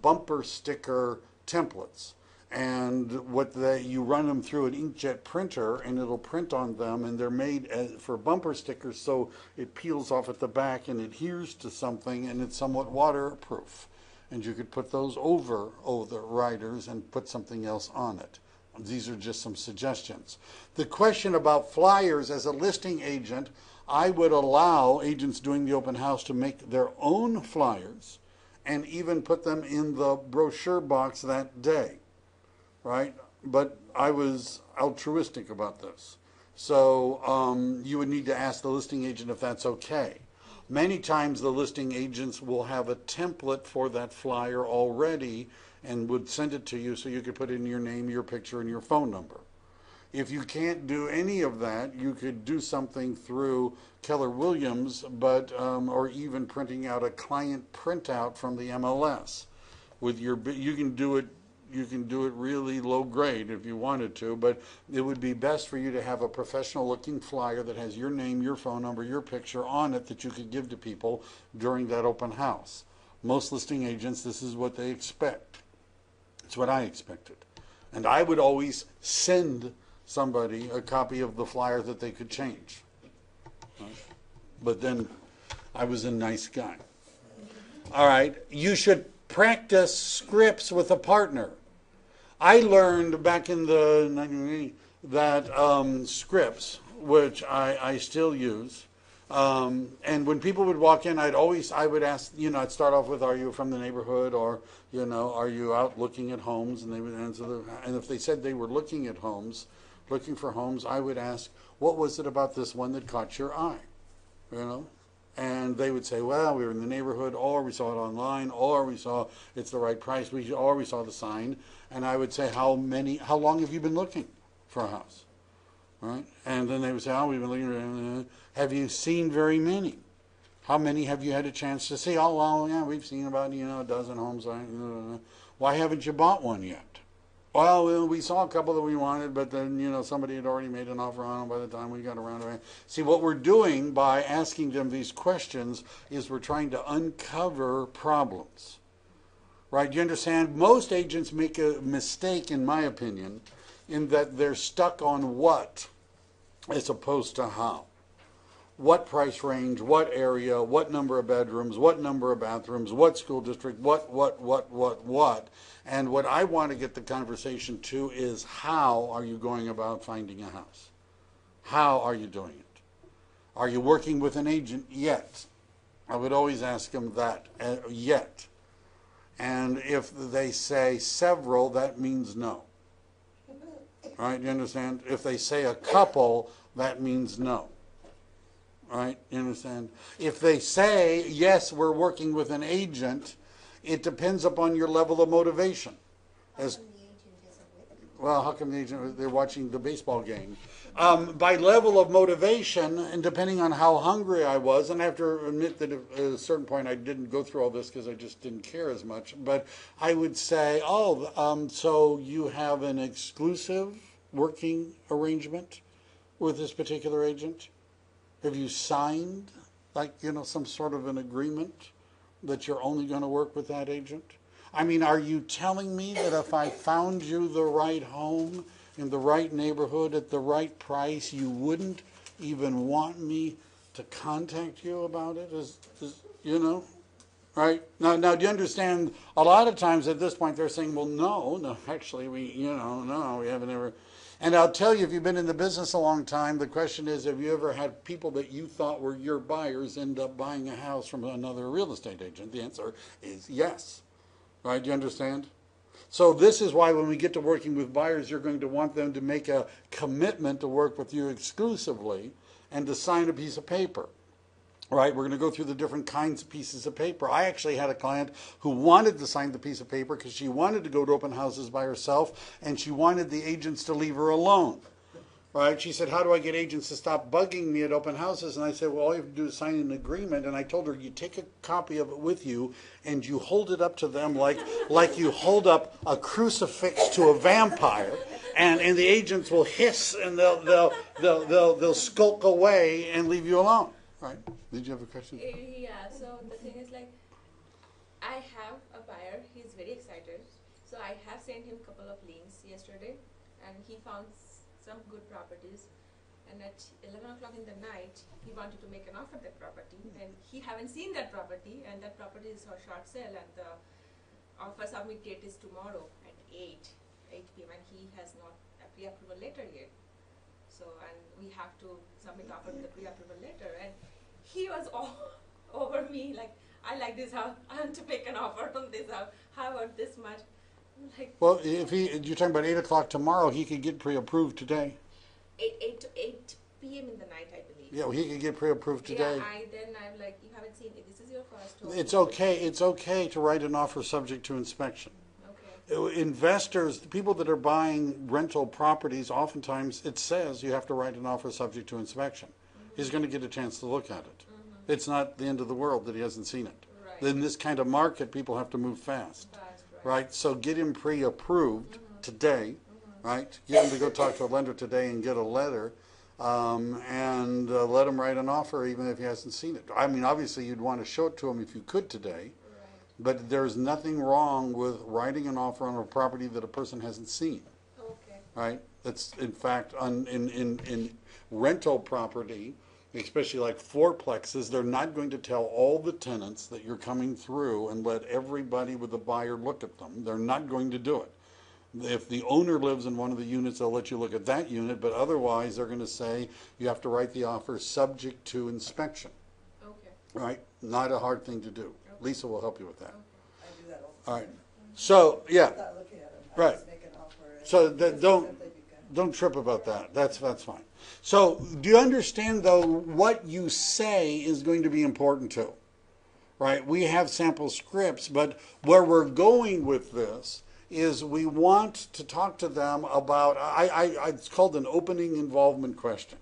bumper sticker templates. And you run them through an inkjet printer, and it'll print on them, and they're made for bumper stickers, so it peels off at the back and adheres to something, and it's somewhat waterproof. And you could put those over the writers and put something else on it. These are just some suggestions. The question about flyers, as a listing agent, I would allow agents doing the open house to make their own flyers and even put them in the brochure box that day. Right? But I was altruistic about this. So you would need to ask the listing agent if that's okay. Many times the listing agents will have a template for that flyer already and would send it to you so you could put in your name, your picture, and your phone number. If you can't do any of that, you could do something through Keller Williams, but or even printing out a client printout from the MLS. You can do it really low grade if you wanted to, but it would be best for you to have a professional looking flyer that has your name, your phone number, your picture on it that you could give to people during that open house. Most listing agents, this is what they expect. It's what I expected. And I would always send somebody a copy of the flyer that they could change. But then I was a nice guy. All right, you should practice scripts with a partner. I learned back in the 1980s that scripts, which I still use, And when people would walk in, I would ask, I'd start off with, are you from the neighborhood, or, are you out looking at homes? And they would answer and if they said they were looking for homes, I would ask, what was it about this one that caught your eye? And they would say, well, we were in the neighborhood, or we saw it online, or we saw it's the right price, or we saw the sign. And I would say, how long have you been looking for a house? Right? And then they would say, oh, we've been looking. Have you seen very many? How many have you had a chance to see? Oh, well, yeah, we've seen about, a dozen homes. Why haven't you bought one yet? Well, we saw a couple that we wanted, but then, somebody had already made an offer on them by the time we got around to it. See, what we're doing by asking them these questions is we're trying to uncover problems. Right? You understand? Most agents make a mistake, in my opinion, in that they're stuck on what as opposed to how. What price range, what area, what number of bedrooms, what number of bathrooms, what school district, what. And what I want to get the conversation to is, how are you going about finding a house? How are you doing it? Are you working with an agent yet? I would always ask them that, yet. And if they say several, that means no. Right? You understand? If they say a couple, that means no. Right? You understand? If they say, yes, we're working with an agent, it depends upon your level of motivation. Well, how come the agent, they're watching the baseball game? By level of motivation, and depending on how hungry I was, and I have to admit that at a certain point I didn't go through all this because I just didn't care as much, but I would say, so you have an exclusive working arrangement with this particular agent? Have you signed, some sort of an agreement that you're only going to work with that agent? I mean, are you telling me that if I found you the right home in the right neighborhood at the right price, you wouldn't even want me to contact you about it? Right? Now, do you understand? A lot of times at this point they're saying, well, no, actually, we haven't ever. And I'll tell you, if you've been in the business a long time, the question is, have you ever had people that you thought were your buyers end up buying a house from another real estate agent? The answer is yes. Right? Do you understand? So this is why when we get to working with buyers, you're going to want them to make a commitment to work with you exclusively and to sign a piece of paper. Right? We're going to go through the different kinds of pieces of paper. I actually had a client who wanted to sign the piece of paper because she wanted to go to open houses by herself, and she wanted the agents to leave her alone. Right? She said, how do I get agents to stop bugging me at open houses? And I said, well, all you have to do is sign an agreement. And I told her, you take a copy of it with you and you hold it up to them like you hold up a crucifix to a vampire, and the agents will hiss and they'll skulk away and leave you alone. Right? Did you have a question? Yeah, so the thing is, I have a buyer, he's very excited. So I have sent him a couple of links yesterday, and he found some good properties. And at 11 o'clock in the night, he wanted to make an offer on that property, and he haven't seen that property, and that property is for short sale, and the offer submit date is tomorrow at 8 p.m. and he has not a pre-approval letter yet. So, and we have to submit offer with the pre-approval letter, and he was all over me I like this house, I want to make an offer on this house, how about this much? Well, if you're talking about 8 o'clock tomorrow, he could get pre-approved today. 8 p.m. in the night, I believe. Yeah, well, he could get pre-approved today. Yeah, I'm like, you haven't seen it, this is your first home. It's okay to write an offer subject to inspection. Okay. Investors, people that are buying rental properties, oftentimes it says you have to write an offer subject to inspection. Mm-hmm. He's going to get a chance to look at it. Mm-hmm. It's not the end of the world that he hasn't seen it. Right. In this kind of market, people have to move fast. Right? So get him pre-approved today, right? Get him to go talk to a lender today and get a letter, and let him write an offer even if he hasn't seen it. I mean, obviously you'd want to show it to him if you could today, but there's nothing wrong with writing an offer on a property that a person hasn't seen. Okay. Right? That's, in fact, in rental property, especially like fourplexes, they're not going to tell all the tenants that you're coming through and let everybody with the buyer look at them. They're not going to do it. If the owner lives in one of the units, they'll let you look at that unit, but otherwise they're going to say you have to write the offer subject to inspection, Okay. right? Not a hard thing to do. Lisa will help you with that. I do that all the All time. right. So, yeah, Without looking at them. I Right. just make an offer. and So it's that just don't- simply because- don't trip about that. That's fine. So, do you understand, though, what you say is going to be important too? Right? We have sample scripts, but where we're going with this is we want to talk to them about, it's called an opening involvement question.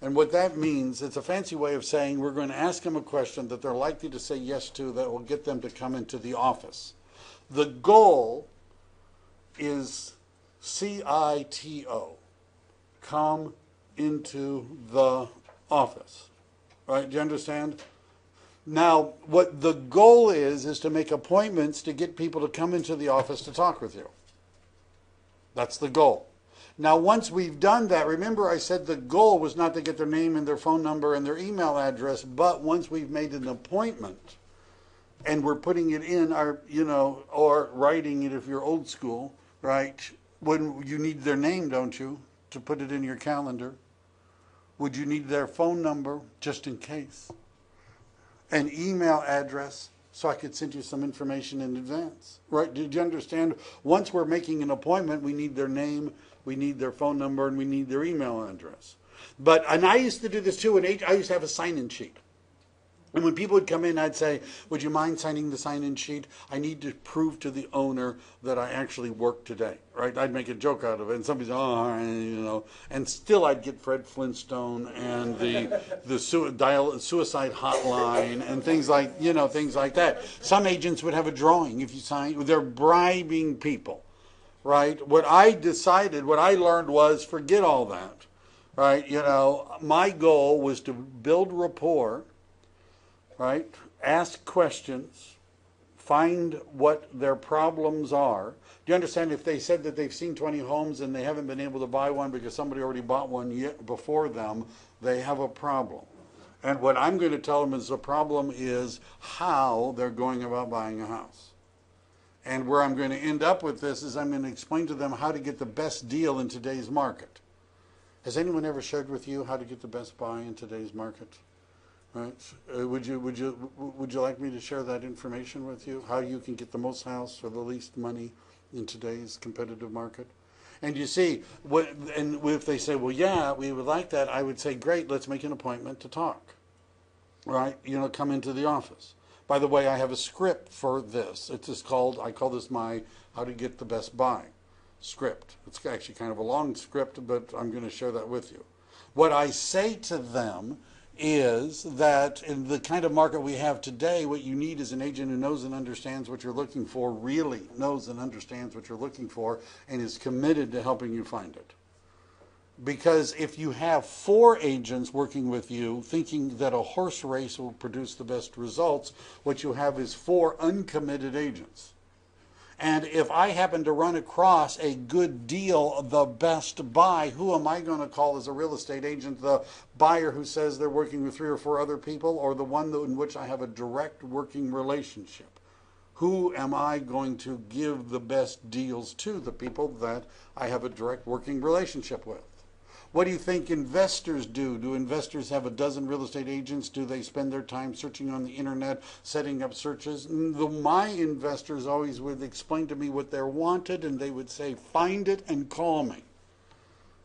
And what that means, it's a fancy way of saying we're going to ask them a question that they're likely to say yes to that will get them to come into the office. The goal is CITO, come into the office. Right? Do you understand? Now, what the goal is to make appointments to get people to come into the office to talk with you. That's the goal. Now, once we've done that, remember I said the goal was not to get their name and their phone number and their email address, but once we've made an appointment and we're putting it in our, or writing it if you're old school, right? When you need their name, don't you, to put it in your calendar? Would you need their phone number just in case? An email address so I could send you some information in advance, right? Did you understand? Once we're making an appointment, we need their name, we need their phone number, and we need their email address. And I used to do this too. I used to have a sign-in sheet. And when people would come in, I'd say, would you mind signing the sign-in sheet? I need to prove to the owner that I actually worked today, right? I'd make a joke out of it. And somebody's, and still I'd get Fred Flintstone and the suicide hotline and things like that. Some agents would have a drawing if you sign. They're bribing people, right? What I learned was forget all that, right? My goal was to build rapport, right? Ask questions, find what their problems are. Do you understand if they said that they've seen 20 homes and they haven't been able to buy one because somebody already bought one before them, they have a problem. And what I'm going to tell them is the problem is how they're going about buying a house. And where I'm going to end up with this is I'm going to explain to them how to get the best deal in today's market. Has anyone ever shared with you how to get the best buy in today's market? Right. Would you like me to share that information with you? How you can get the most house for the least money in today's competitive market? And you see, and if they say, well, yeah, we would like that, I would say, great, let's make an appointment to talk. Right? Come into the office. By the way, I have a script for this. It's just I call this my How to Get the Best Buy script. It's actually kind of a long script, but I'm going to share that with you. What I say to them is that in the kind of market we have today, what you need is an agent who knows and understands what you're looking for, really knows and understands what you're looking for, and is committed to helping you find it. Because if you have 4 agents working with you thinking that a horse race will produce the best results, what you have is 4 uncommitted agents. And if I happen to run across a good deal, the best buy, who am I going to call as a real estate agent? The buyer who says they're working with 3 or 4 other people, or the one in which I have a direct working relationship? Who am I going to give the best deals to? The people that I have a direct working relationship with. What do you think investors do? Do investors have a dozen real estate agents? Do they spend their time searching on the internet, setting up searches? My investors always would explain to me what they wanted, and they would say, find it and call me.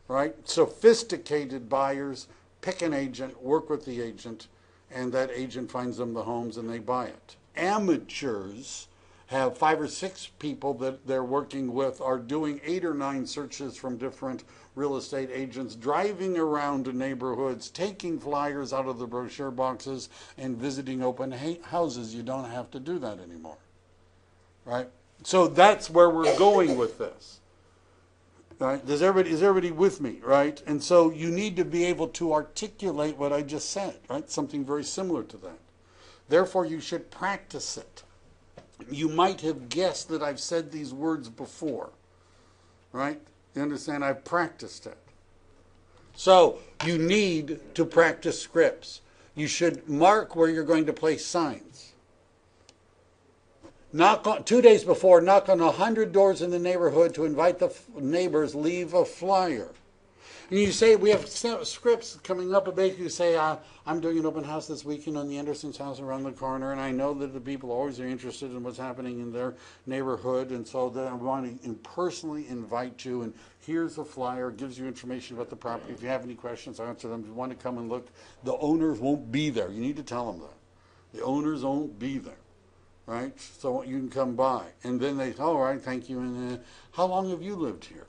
Right? Sophisticated buyers pick an agent, work with the agent, and that agent finds them the homes and they buy it. Amateurs have 5 or 6 people that they're working with, are doing 8 or 9 searches from different real estate agents, driving around to neighborhoods, taking flyers out of the brochure boxes, and visiting open houses. You don't have to do that anymore, right? So that's where we're going with this. Right? Is everybody with me, right? And so you need to be able to articulate what I just said, right? Something very similar to that. Therefore, you should practice it. You might have guessed that I've said these words before, right? You understand? I've practiced it. So you need to practice scripts. You should mark where you're going to place signs. Knock on 2 days before. Knock on 100 doors in the neighborhood to invite the neighbors. Leave a flyer. And you say, we have scripts coming up, but basically you say, I'm doing an open house this weekend on the Anderson's house around the corner, and I know that the people always are interested in what's happening in their neighborhood, and so that I want to personally invite you, and here's a flyer, gives you information about the property. If you have any questions, answer them. If you want to come and look, the owners won't be there. You need to tell them that. The owners won't be there, right? So you can come by. And then they say, all right, thank you, and how long have you lived here?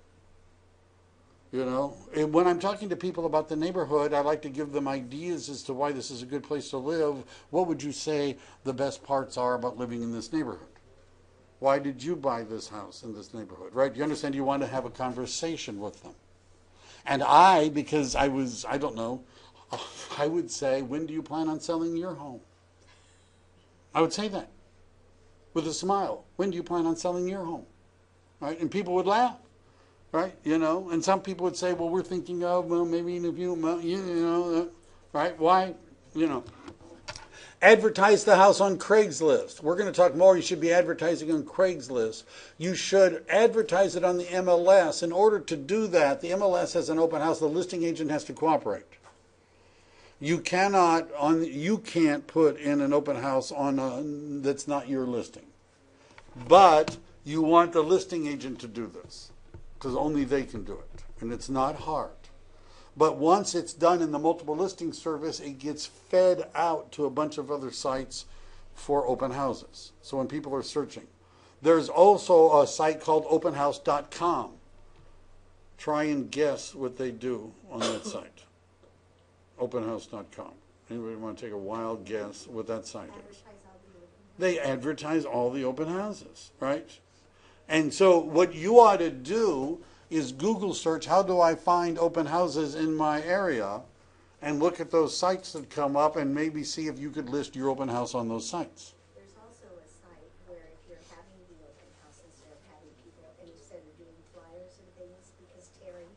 You know, and when I'm talking to people about the neighborhood, I like to give them ideas as to why this is a good place to live. What would you say the best parts are about living in this neighborhood? Why did you buy this house in this neighborhood, right? You understand, you want to have a conversation with them. And because I don't know, I would say, when do you plan on selling your home? I would say that with a smile. When do you plan on selling your home? Right? And people would laugh. Right, you know, and some people would say, well, we're thinking of, well, maybe in a few months, you know, right? Why? You know, advertise the house on Craigslist. We're going to talk more. You should be advertising on Craigslist. You should advertise it on the MLS. In order to do that, the MLS has an open house. The listing agent has to cooperate. You can't put in an open house on that's not your listing. But you want the listing agent to do this, because only they can do it, and it's not hard. But once it's done in the multiple listing service, it gets fed out to a bunch of other sites for open houses. So when people are searching, there's also a site called openhouse.com. Try and guess what they do on that site. Openhouse.com. Anybody want to take a wild guess what that site is? They advertise all the open houses, right? And so what you ought to do is Google search, how do I find open houses in my area, and look at those sites that come up and maybe see if you could list your open house on those sites. There's also a site where if you're having the open house, instead of having people, and instead of doing flyers and things, because Terry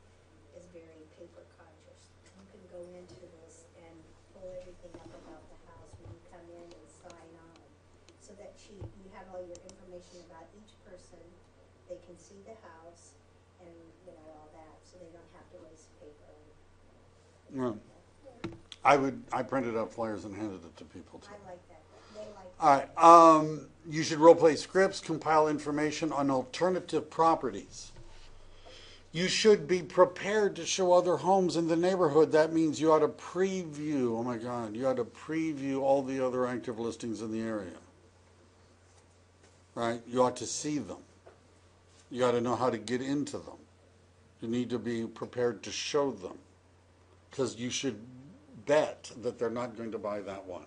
is very paper conscious, you can go into this and pull everything up about the house when you come in and sign on, so that you have all your information about each person. They can see the house and, you know, all that, so they don't have to waste paper. Well, I printed out flyers and handed it to people too. I like that. They like that. All right. You should role play scripts, compile information on alternative properties. You should be prepared to show other homes in the neighborhood. That means you ought to preview, oh my God, you ought to preview all the other active listings in the area. Right? You ought to see them. You ought to know how to get into them. You need to be prepared to show them, because you should bet that they're not going to buy that one.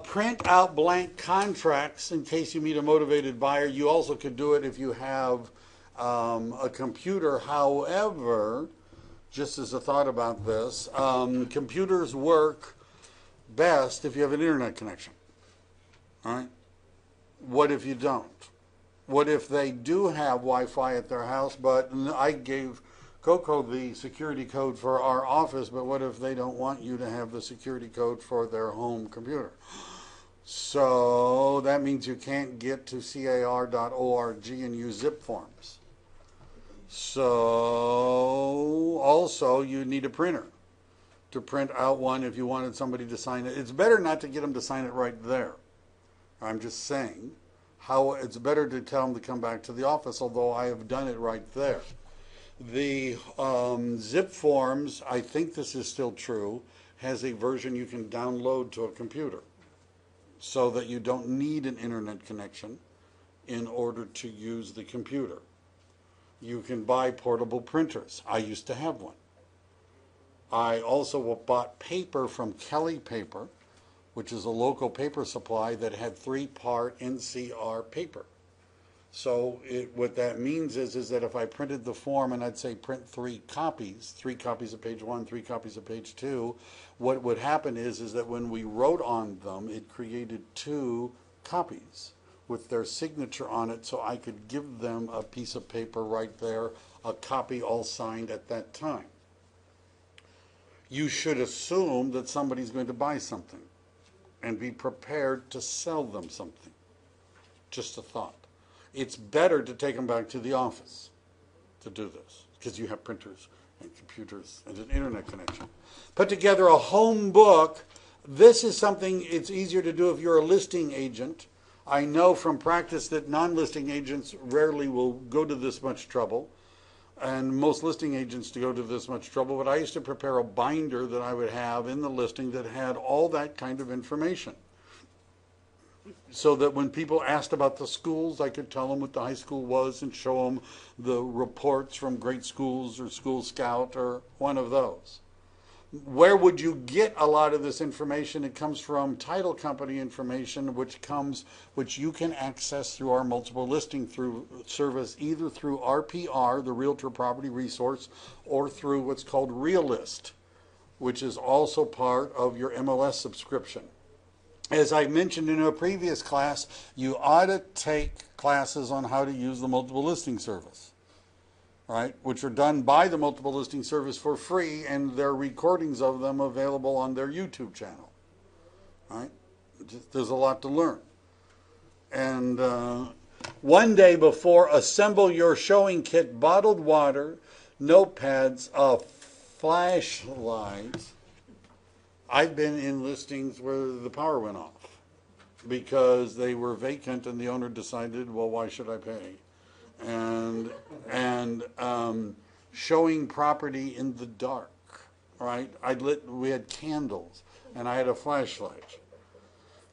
Print out blank contracts in case you meet a motivated buyer. You also could do it if you have a computer. However, just as a thought about this, computers work best if you have an internet connection. All right? What if you don't? What if they do have Wi-Fi at their house, but I gave Coco the security code for our office, but what if they don't want you to have the security code for their home computer? So that means you can't get to car.org and use zip forms. So also you need a printer to print out one if you wanted somebody to sign it. It's better not to get them to sign it right there. I'm just saying how it's better to tell them to come back to the office, although I have done it right there. The zip forms, I think this is still true, has a version you can download to a computer so that you don't need an internet connection in order to use the computer. You can buy portable printers. I used to have one. I also bought paper from Kelly Paper, which is a local paper supply that had 3-part NCR paper. So what that means is that if I printed the form and I'd say print 3 copies of page 1, 3 copies of page 2, what would happen is that when we wrote on them, it created 2 copies with their signature on it, so I could give them a piece of paper right there, a copy all signed at that time. You should assume that somebody's going to buy something and be prepared to sell them something. Just a thought. It's better to take them back to the office to do this because you have printers and computers and an internet connection. Put together a home book. This is something it's easier to do if you're a listing agent. I know from practice that non-listing agents rarely will go to this much trouble, and most listing agents to go to this much trouble, but I used to prepare a binder that I would have in the listing that had all that kind of information. So that when people asked about the schools, I could tell them what the high school was and show them the reports from Great Schools or School Scout or one of those. Where would you get a lot of this information? It comes from title company information, which you can access through our multiple listing service, either through RPR, the Realtor Property Resource, or through what's called Realist, which is also part of your MLS subscription. As I mentioned in a previous class, you ought to take classes on how to use the multiple listing service, right? Which are done by the multiple listing service for free, and there are recordings of them available on their YouTube channel, right? There's a lot to learn. And one day before, assemble your showing kit: bottled water, notepads, a flashlight. I've been in listings where the power went off because they were vacant and the owner decided, well, why should I pay? And showing property in the dark, right? We had candles and I had a flashlight.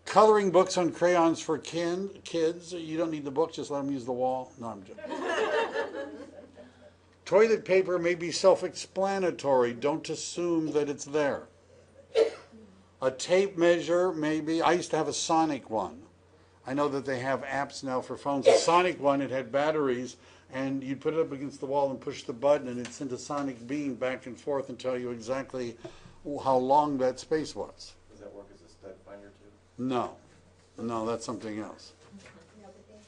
Coloring books on crayons for kids. You don't need the book, just let them use the wall. No, I'm joking. Toilet paper may be self-explanatory. Don't assume that it's there. A tape measure, maybe. I used to have a Sonic one. I know that they have apps now for phones. A Sonic one, it had batteries, and you'd put it up against the wall and push the button, and it'd send a sonic beam back and forth and tell you exactly how long that space was. Does that work as a stud finder too? No. No, that's something else. No, but they have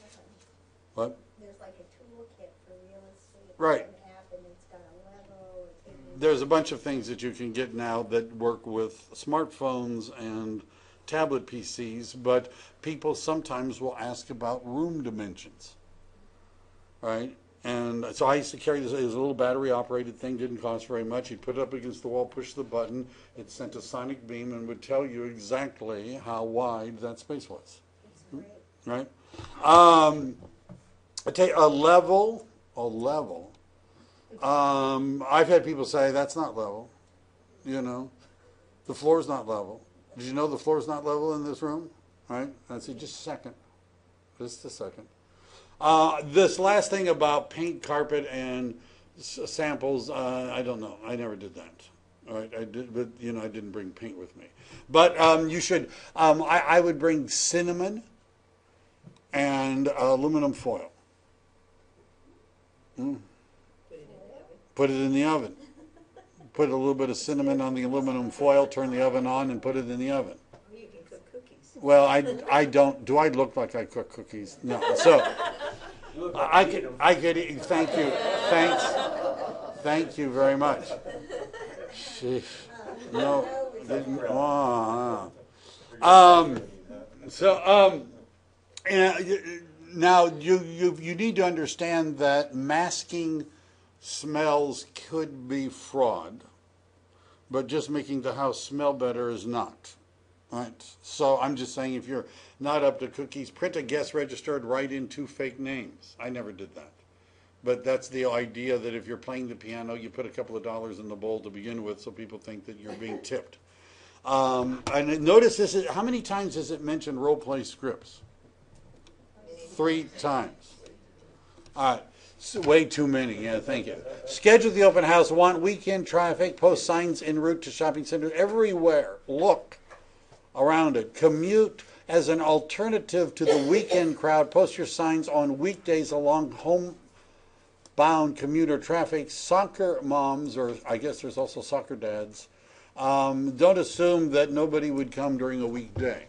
What? there's like a toolkit for real estate. Right. An app, and it's got a level. There's a bunch of things that you can get now that work with smartphones and tablet PCs, but people sometimes will ask about room dimensions, right? And so I used to carry this. It was a little battery-operated thing, didn't cost very much. You'd put it up against the wall, push the button, it sent a sonic beam and would tell you exactly how wide that space was, right? I take a level. I've had people say, that's not level. You know, the floor's not level. Did you know the floor's not level in this room? Right? I said, just a second. Just a second. This last thing about paint, carpet, and samples, I don't know. I never did that. All right, I did, but you know, I didn't bring paint with me. But you should. I would bring cinnamon and aluminum foil. Put it in the oven. Put a little bit of cinnamon on the aluminum foil, turn the oven on, and put it in the oven. Or you can cook cookies. Well, I don't. Do I look like I cook cookies? No. So I could eat. Thank you. Thanks. Thank you very much. Sheesh. No. Didn't. Now you need to understand that masking smells could be fraud, but just making the house smell better is not. Right? So I'm just saying, if you're not up to cookies, print a guest registered, write in 2 fake names. I never did that. But that's the idea, that if you're playing the piano, you put a couple of dollars in the bowl to begin with so people think that you're being tipped. And notice this is, how many times has it mentioned role play scripts? 3 times. All right. Way too many. Yeah, thank you. Schedule the open house. Want weekend traffic. Post signs en route to shopping centers everywhere. Look around it. Commute as an alternative to the weekend crowd. Post your signs on weekdays along homebound commuter traffic. Soccer moms, or I guess there's also soccer dads, don't assume that nobody would come during a weekday,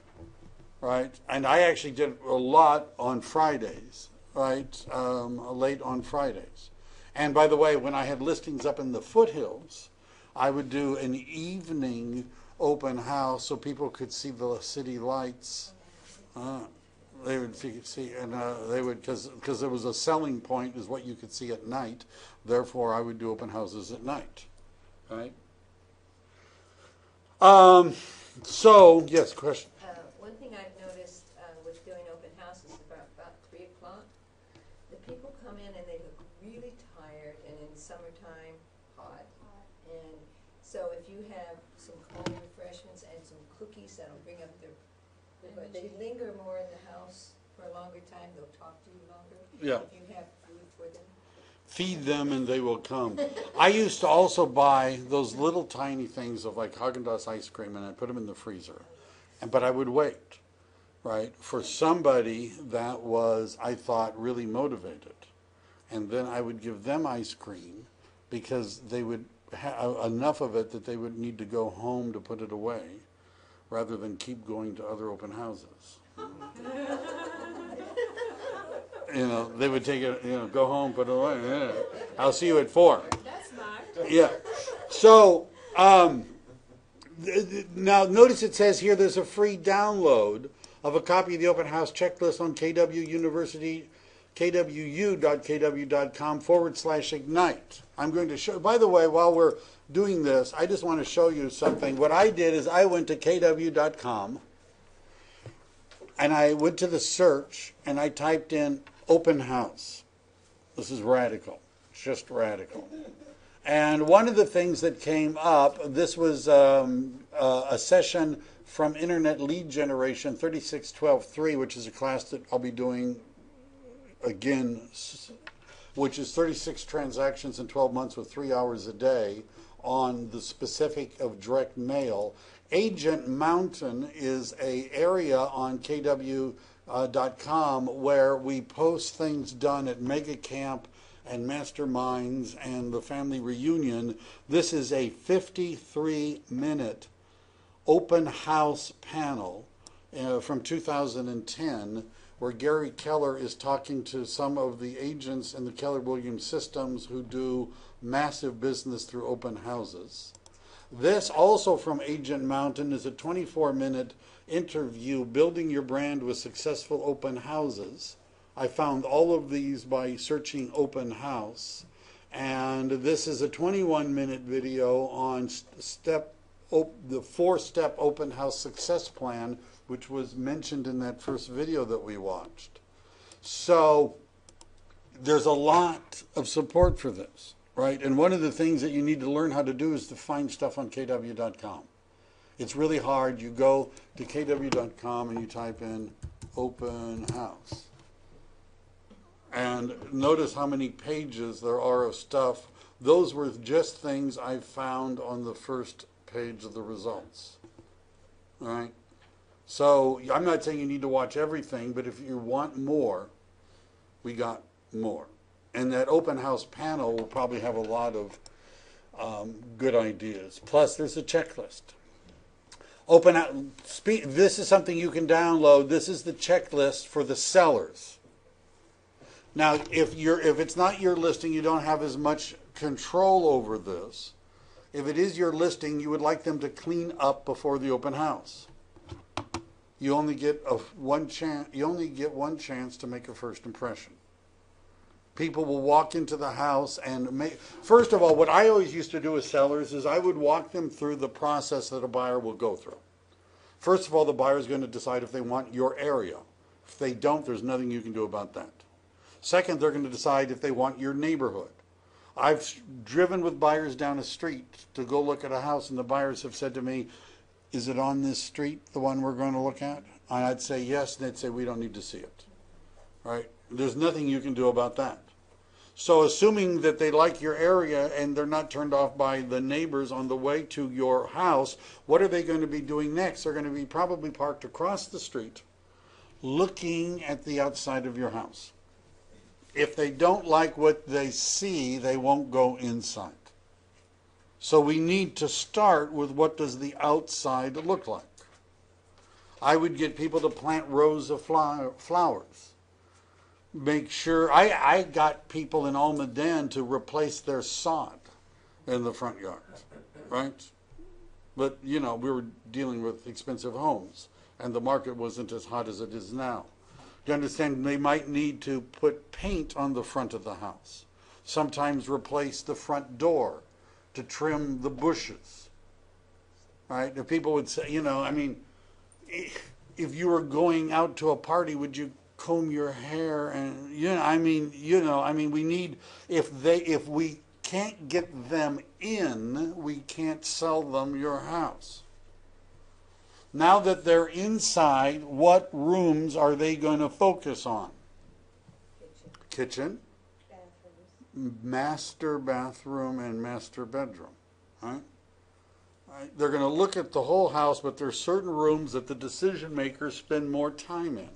right? And I actually did a lot on Fridays. Right, late on Fridays. And by the way, when I had listings up in the foothills, I would do an evening open house so people could see the city lights. They would see, and they would, because there was a selling point is what you could see at night. Therefore, I would do open houses at night, right? So, yes, question. One thing I've noticed with doing open houses about 3 o'clock, the people come in and they look really tired, and in summertime, hot. And so if you have some cold refreshments and some cookies, that'll bring up their, but they linger more in the house for a longer time, they'll talk to you longer. Yeah. If you have food for them. Feed them and they will come. I used to also buy those little tiny things of like Haagen-Dazs ice cream, and I put them in the freezer. But I would wait, right, for somebody that was, I thought, really motivated. And then I would give them ice cream because they would have enough of it that they would need to go home to put it away rather than keep going to other open houses. You know, they would take it, go home, put it away. Yeah. I'll see you at 4. That's smart. Yeah. So, now notice it says here there's a free download of a copy of the open house checklist on kwu.kw.com/ignite. I'm going to show, by the way, while we're doing this, I just want to show you something. What I did is I went to kw.com and I went to the search and I typed in open house. This is radical. It's just radical. And one of the things that came up, this was a session from Internet Lead Generation 3612.3, which is a class that I'll be doing again, which is 36 transactions in 12 months with 3 hours a day on the specific of direct mail. Agent Mountain is an area on kw.com where we post things done at Mega Camp and Masterminds and the family reunion. This is a 53-minute open house panel from 2010 where Gary Keller is talking to some of the agents in the Keller Williams systems who do massive business through open houses. This also from Agent Mountain is a 24-minute interview, Building Your Brand with Successful Open Houses. I found all of these by searching open house. And this is a 21-minute video on the 4-step open house success plan, which was mentioned in that first video that we watched. So there's a lot of support for this, right? And one of the things that you need to learn how to do is to find stuff on kw.com. It's really hard. You go to kw.com and you type in open house. And notice how many pages there are of stuff. Those were just things I found on the first page of the results. All right? So I'm not saying you need to watch everything, but if you want more, we got more. And that open house panel will probably have a lot of good ideas. Plus, there's a checklist. This is something you can download. This is the checklist for the sellers. Now, if it's not your listing, you don't have as much control over this. If it is your listing, you would like them to clean up before the open house. You only get one chance. You only get one chance to make a first impression. People will walk into the house and first of all, what I always used to do with sellers is I would walk them through the process that a buyer will go through. First of all, the buyer is going to decide if they want your area. If they don't, there's nothing you can do about that. Second, they're going to decide if they want your neighborhood. I've driven with buyers down a street to go look at a house, and the buyers have said to me, is it on this street, the one we're going to look at? And I'd say yes, and they'd say, we don't need to see it. Right? There's nothing you can do about that. So assuming that they like your area and they're not turned off by the neighbors on the way to your house, what are they going to be doing next? They're going to be probably parked across the street looking at the outside of your house. If they don't like what they see, they won't go inside. So we need to start with what does the outside look like. I would get people to plant rows of flowers. Make sure, I got people in Almaden to replace their sod in the front yard, right? But, we were dealing with expensive homes, and the market wasn't as hot as it is now. You understand? They might need to put paint on the front of the house. Sometimes replace the front door to trim the bushes. Right? If people would say, I mean, if you were going out to a party, would you comb your hair? And we need, if we can't get them in, we can't sell them your house. Now that they're inside, what rooms are they going to focus on? Kitchen, Bathrooms. master bathroom, and master bedroom. Right? They're going to look at the whole house, but there's certain rooms that the decision makers spend more time in.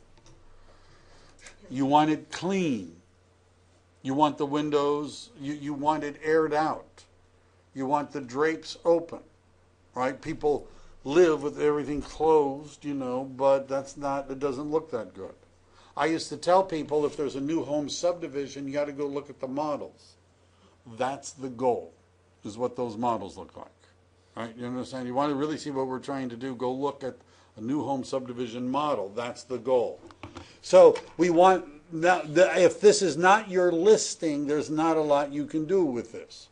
You want it clean. You want the windows, you want it aired out. You want the drapes open. Right? People live with everything closed, but it doesn't look that good. I used to tell people if there's a new home subdivision, you got to go look at the models. That's the goal, is what those models look like. Right? You understand? You want to really see what we're trying to do, go look at a new home subdivision model. That's the goal. So we want, now, if this is not your listing, there's not a lot you can do with this.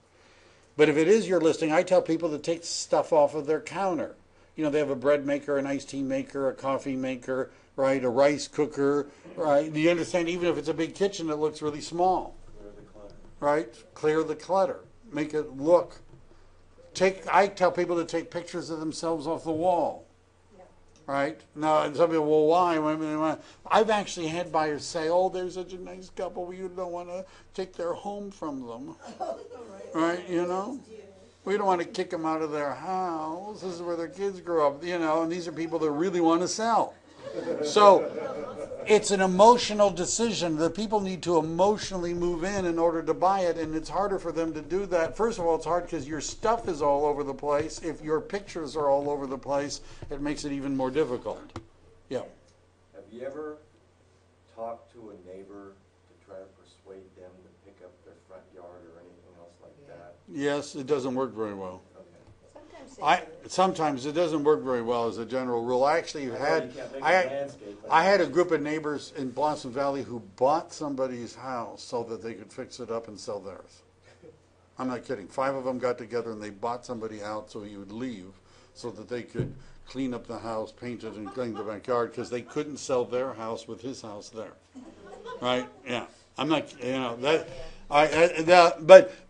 But if it is your listing, I tell people to take stuff off of their counter. They have a bread maker, an iced tea maker, a coffee maker, right? A rice cooker, right? Do you understand? Even if it's a big kitchen, it looks really small. Clear the clutter. Right? Clear the clutter. Make it look. I tell people to take pictures of themselves off the wall. Right? Now, some people, well, why? I've actually had buyers say, oh, there's such a nice couple, you don't want to take their home from them. Right? We don't want to kick them out of their house. This is where their kids grow up, and these are people that really want to sell. So it's an emotional decision. The people need to emotionally move in order to buy it, and it's harder for them to do that. First of all, it's hard because your stuff is all over the place. If your pictures are all over the place, it makes it even more difficult. Yeah. Have you ever talked to a neighbor to try to persuade them to pick up their front yard or anything else like that? Yes, it doesn't work very well. Okay. Sometimes it doesn't work very well as a general rule. I actually I know had you can't make a I landscape, but- I had a group of neighbors in Blossom Valley who bought somebody's house so that they could fix it up and sell theirs. I'm not kidding. 5 of them got together and they bought somebody out so he would leave so that they could clean up the house, paint it, and clean the backyard because they couldn't sell their house with his house there. Right? Yeah. I'm not, that.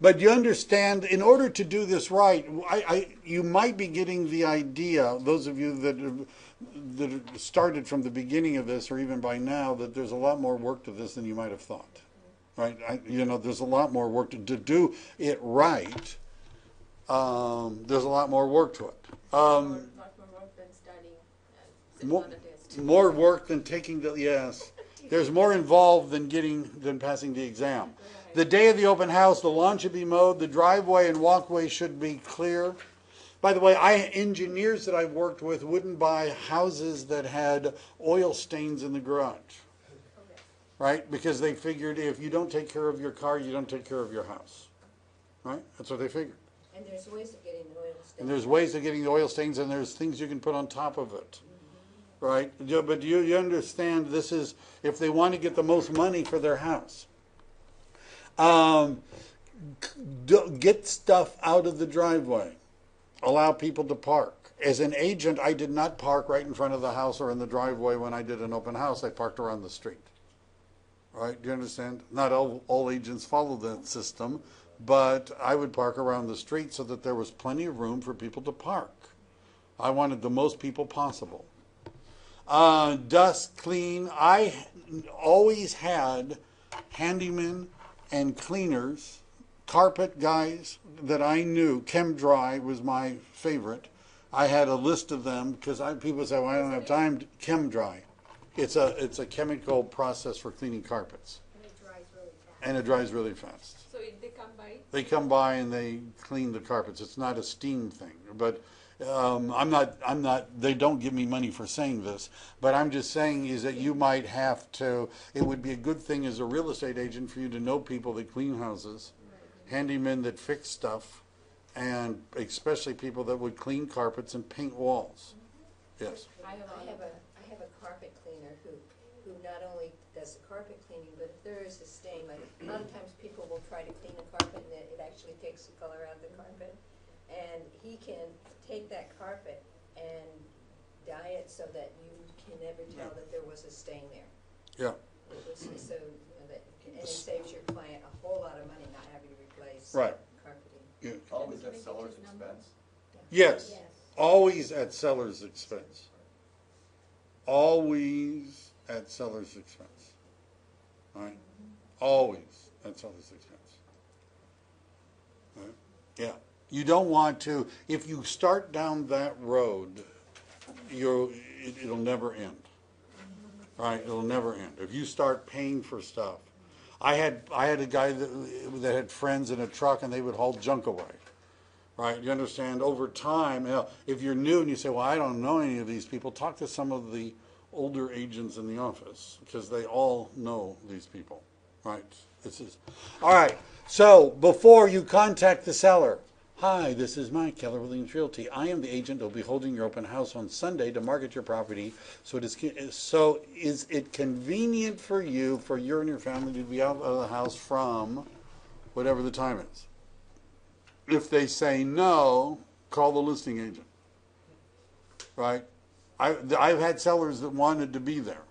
But you understand, in order to do this right, you might be getting the idea, those of you that started from the beginning of this or even by now, that there's a lot more work to this than you might have thought. Right? There's a lot more work to do it right. There's a lot more work to it. Lot more work than studying and sitting on a test. More work than taking the, yes. There's more involved than passing the exam. The day of the open house, the lawn should be mowed, the driveway and walkway should be clear. By the way, engineers that I've worked with wouldn't buy houses that had oil stains in the garage. Right? Because they figured if you don't take care of your car, you don't take care of your house. Right? That's what they figured. And there's ways of getting the oil stains. And there's ways of getting the oil stains, and there's things you can put on top of it. Right? But you understand this is, if they want to get the most money for their house, get stuff out of the driveway. Allow people to park. As an agent, I did not park right in front of the house or in the driveway when I did an open house. I parked around the street. Right? Do you understand? Not all agents follow that system, but I would park around the street so that there was plenty of room for people to park. I wanted the most people possible. Dust, clean. I always had handymen and cleaners, carpet guys that I knew. Chem Dry was my favorite. I had a list of them because people say, well, I don't have time. Chem Dry. It's a chemical process for cleaning carpets. And it dries really fast. And it dries really fast. So if they come by, They come by and they clean the carpets. It's not a steam thing, but I'm not. They don't give me money for saying this, but I'm just saying is that you might have to. It would be a good thing as a real estate agent for you to know people that clean houses, handymen that fix stuff, and especially people that would clean carpets and paint walls. Yes. I have a carpet cleaner who not only does the carpet cleaning, but if there is a stain, like a lot of times people will try to clean the carpet and it actually takes the color out of the carpet. And he can take that carpet and dye it so that you can never tell that there was a stain there. Yeah. So that, and it saves your client a whole lot of money not having to replace Right. carpeting. Yeah. Always at seller's expense. Yes, Yes. always at seller's expense. Always at seller's expense. Right? Always at seller's expense. Right? Yeah. You don't want to, if you start down that road, it'll never end. Right? It'll never end. If you start paying for stuff. I had a guy that had friends in a truck and they would haul junk away. Right? You understand? Over time, if you're new and you say, well, I don't know any of these people, talk to some of the older agents in the office because they all know these people. Right? All right. So before you contact the seller, hi, this is Mike, Keller Williams Realty. I am the agent who will be holding your open house on Sunday to market your property. So is it convenient for you, for you and your family to be out of the house from whatever the time is? If they say no, call the listing agent. Right? I've had sellers that wanted to be there.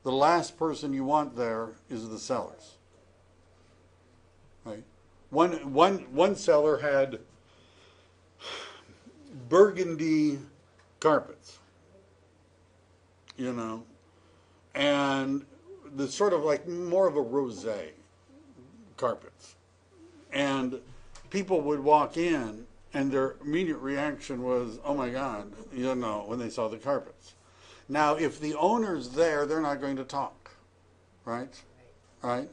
The last person you want there is the sellers. Right? One seller had burgundy carpets, and the sort of like more of a rosé carpets. And people would walk in and their immediate reaction was, oh my God, when they saw the carpets. Now, if the owner's there, they're not going to talk, right? Right?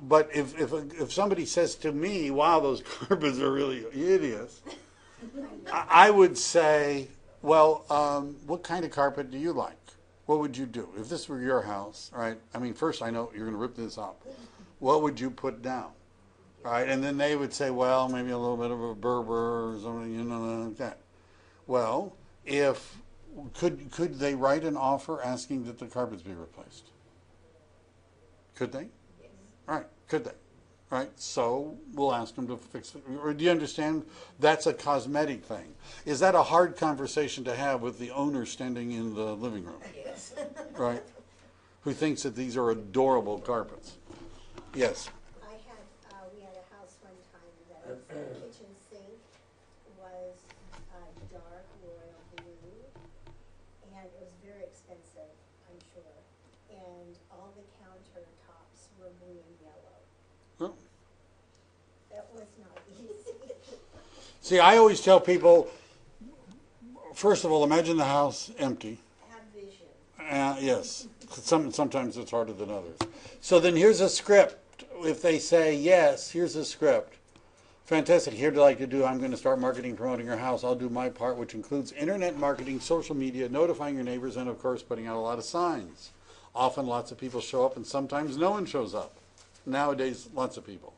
But if somebody says to me, wow, those carpets are really hideous, I would say, well, what kind of carpet do you like? What would you do? If this were your house, right? I mean, first I know you're going to rip this up. What would you put down? Right? And then they would say, well, maybe a little bit of a Berber or something, like that. Well, could they write an offer asking that the carpets be replaced? Could they? Yes. Right, could they? Right, so we'll ask them to fix it. Or do you understand? That's a cosmetic thing. Is that a hard conversation to have with the owner standing in the living room? Yes. Right? Who thinks that these are adorable carpets? Yes. We had a house one time that the kitchen sink was dark royal blue, and it was very expensive, I'm sure. And all the countertops were blue and yellow. Well, That was not easy. see, I always tell people, first of all, imagine the house empty. Have vision. Yes, sometimes it's harder than others. So then here's a script. If they say yes, here's a script. Fantastic. Here, like to do, I'm going to start marketing, promoting your house. I'll do my part, which includes internet marketing, social media, notifying your neighbors, and of course, putting out a lot of signs. Often, lots of people show up, and sometimes no one shows up. Nowadays, lots of people.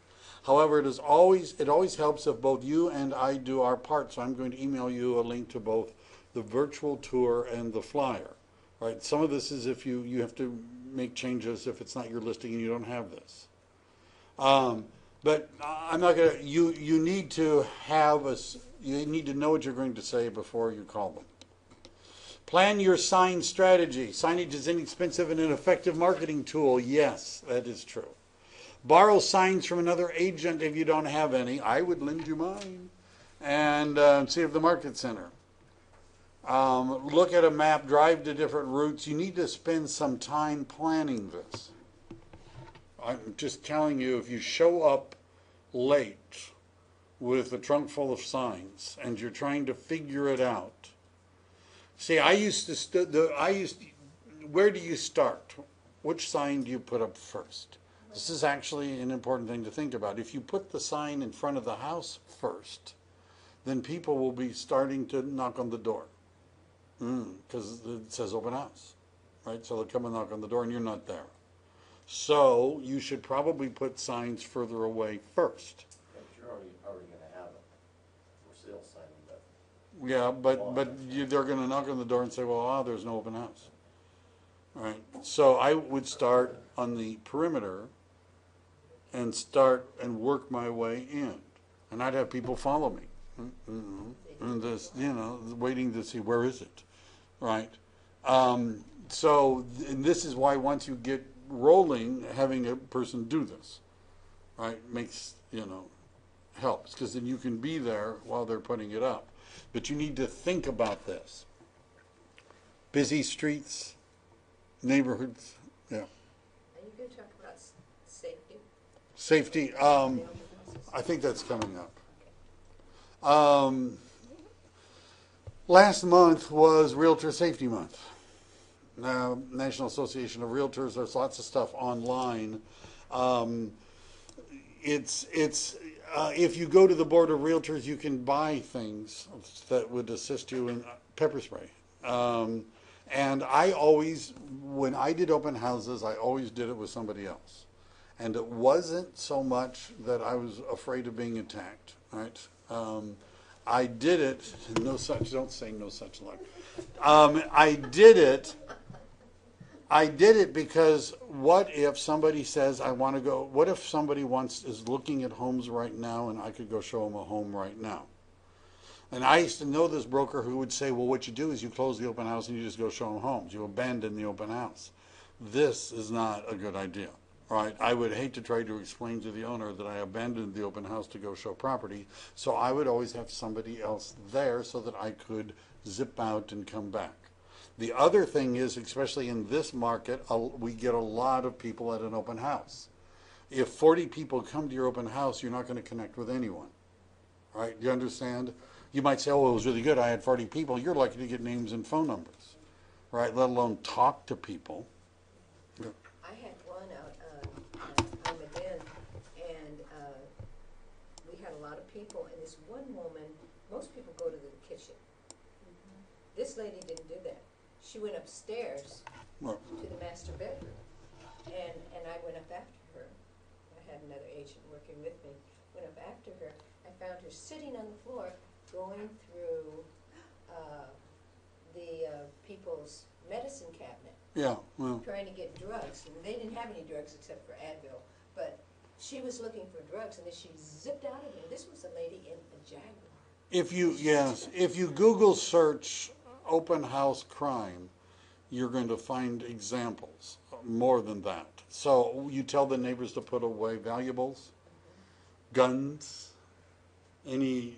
However, it always helps if both you and I do our part. So I'm going to email you a link to both the virtual tour and the flyer. Right? Some of this is if you have to make changes if it's not your listing and you don't have this. But I'm not going to. You need to you need to know what you're going to say before you call them. Plan your sign strategy. Signage is inexpensive and an effective marketing tool. Yes, that is true. Borrow signs from another agent if you don't have any. I would lend you mine. And see if the market center. Look at a map, drive to different routes. You need to spend some time planning this. I'm just telling you, if you show up late with a trunk full of signs and you're trying to figure it out. See, where do you start? Which sign do you put up first? This is actually an important thing to think about. If you put the sign in front of the house first, then people will be starting to knock on the door. Because it says open house, right? So they'll come and knock on the door and you're not there. So you should probably put signs further away first. But you're already going to have a for sale sign. Yeah, but they're going to knock on the door and say, well, there's no open house. right? So I would start on the perimeter and work my way in. And I'd have people follow me. And this, waiting to see where is it, right? And this is why once you get rolling, having a person do this, right, makes, helps, because then you can be there while they're putting it up. But you need to think about this. Busy streets, neighborhoods, yeah. Are you going to talk about safety? Safety, The open houses? I think that's coming up. Last month was Realtor Safety Month. Now, National Association of Realtors, there's lots of stuff online. If you go to the Board of Realtors, you can buy things that would assist you in pepper spray. And I always, when I did open houses, I always did it with somebody else. And it wasn't so much that I was afraid of being attacked, right? I did it, don't say no such luck. I did it because what if somebody says, I want to go, what if somebody is looking at homes right now and I could go show them a home right now? And I used to know this broker who would say, well, what you do is you close the open house and you just go show them homes. You abandon the open house. This is not a good idea, right? I would hate to try to explain to the owner that I abandoned the open house to go show property. So I would always have somebody else there so that I could zip out and come back. The other thing is, especially in this market, we get a lot of people at an open house. If 40 people come to your open house, you're not going to connect with anyone, right? Do you understand? You might say, oh, it was really good. I had 40 people. You're lucky to get names and phone numbers, right? Let alone talk to people. Yeah. I had one out on Medin, and we had a lot of people, and this one woman, most people go to the kitchen. This lady didn't do that. She went upstairs Well, to the master bedroom, and I went up after her. I had another agent working with me. Went up after her. I found her sitting on the floor, going through the people's medicine cabinet, yeah, well, trying to get drugs. And they didn't have any drugs except for Advil, but she was looking for drugs, and then she zipped out of there. This was a lady in a Jaguar. if you Google search open house crime, you're going to find examples more than that. So you tell the neighbors to put away valuables, guns, any,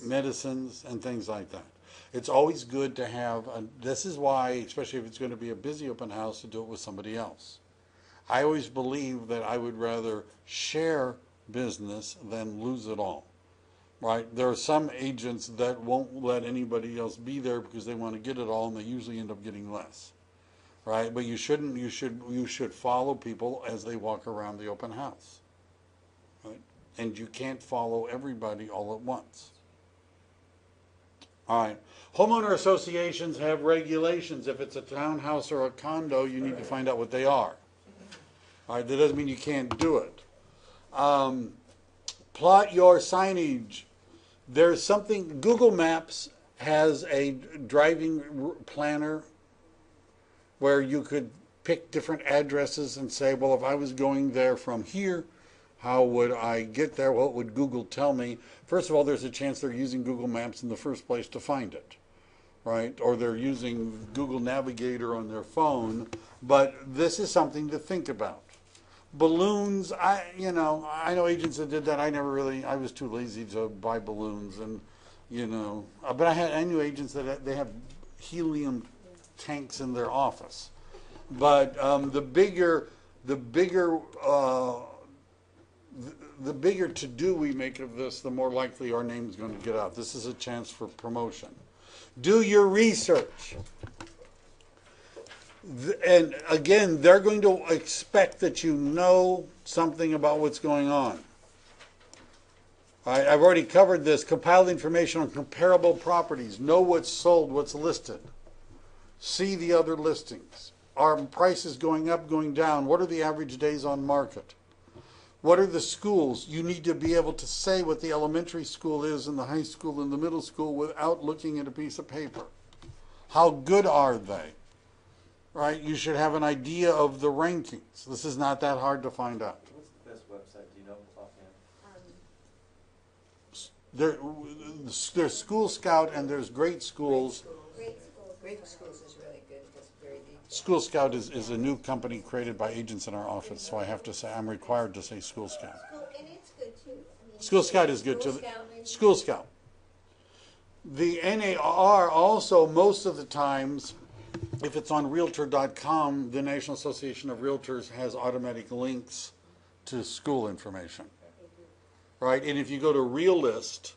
medicines and things like that. It's always good to have, this is why, especially if it's going to be a busy open house, to do it with somebody else. I always believe that I would rather share business than lose it all. Right? There are some agents that won't let anybody else be there because they want to get it all, and they usually end up getting less. Right? But you shouldn't. You should follow people as they walk around the open house. Right? And you can't follow everybody all at once. All right. Homeowner associations have regulations. If it's a townhouse or a condo, you need to find out what they are. All right. That doesn't mean you can't do it. Plot your signage. There's something, Google Maps has a driving planner where you could pick different addresses and say, well, if I was going there from here, how would I get there? What would Google tell me? First of all, there's a chance they're using Google Maps in the first place to find it, right? Or they're using Google Navigator on their phone. But this is something to think about. Balloons, I know agents that did that. I was too lazy to buy balloons, and but I knew agents that they have helium tanks in their office. But the bigger to do we make of this, the more likely our name is going to get out. This is a chance for promotion. Do your research. And again, they're going to expect that you know something about what's going on. All right, I've already covered this. Compile information on comparable properties. Know what's sold, what's listed. See the other listings. Are prices going up, going down? What are the average days on market? What are the schools? You need to be able to say what the elementary school is and the high school and the middle school without looking at a piece of paper. How good are they? right? You should have an idea of the rankings. This is not that hard to find out. What's the best website, do you know offhand? There's School Scout and there's Great Schools. Great schools. Great schools is really good, it's very detailed. School Scout is a new company created by agents in our office, so I have to say, I'm required to say School Scout. And it's good too. I mean, School Scout is good School too. Scout maybe? School Scout. The NAR also, most of the times, if it's on Realtor.com, the National Association of Realtors has automatic links to school information. Right? And if you go to Realist,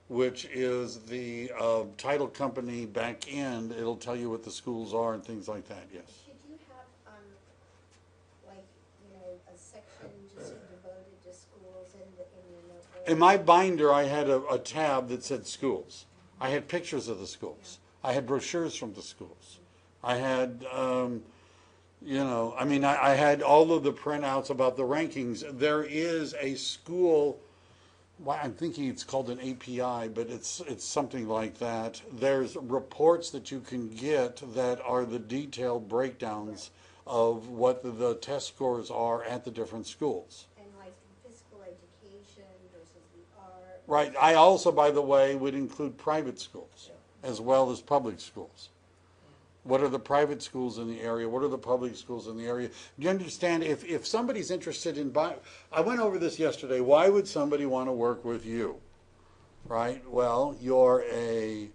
which is the title company back end, it'll tell you what the schools are and things like that, yes. Should you have, like, you know, a section just devoted to schools in your notebook? In my binder, I had a tab that said schools. I had pictures of the schools. I had brochures from the schools. I had, I had all of the printouts about the rankings. There is a school, well, I'm thinking it's called an API, but it's something like that. There's reports that you can get that are the detailed breakdowns of what the test scores are at the different schools. And like physical education versus the art. Right. I also, by the way, would include private schools as well as public schools. What are the private schools in the area? What are the public schools in the area? Do you understand? If somebody's interested in buying, I went over this yesterday. Why would somebody want to work with you? Right? Well, you're a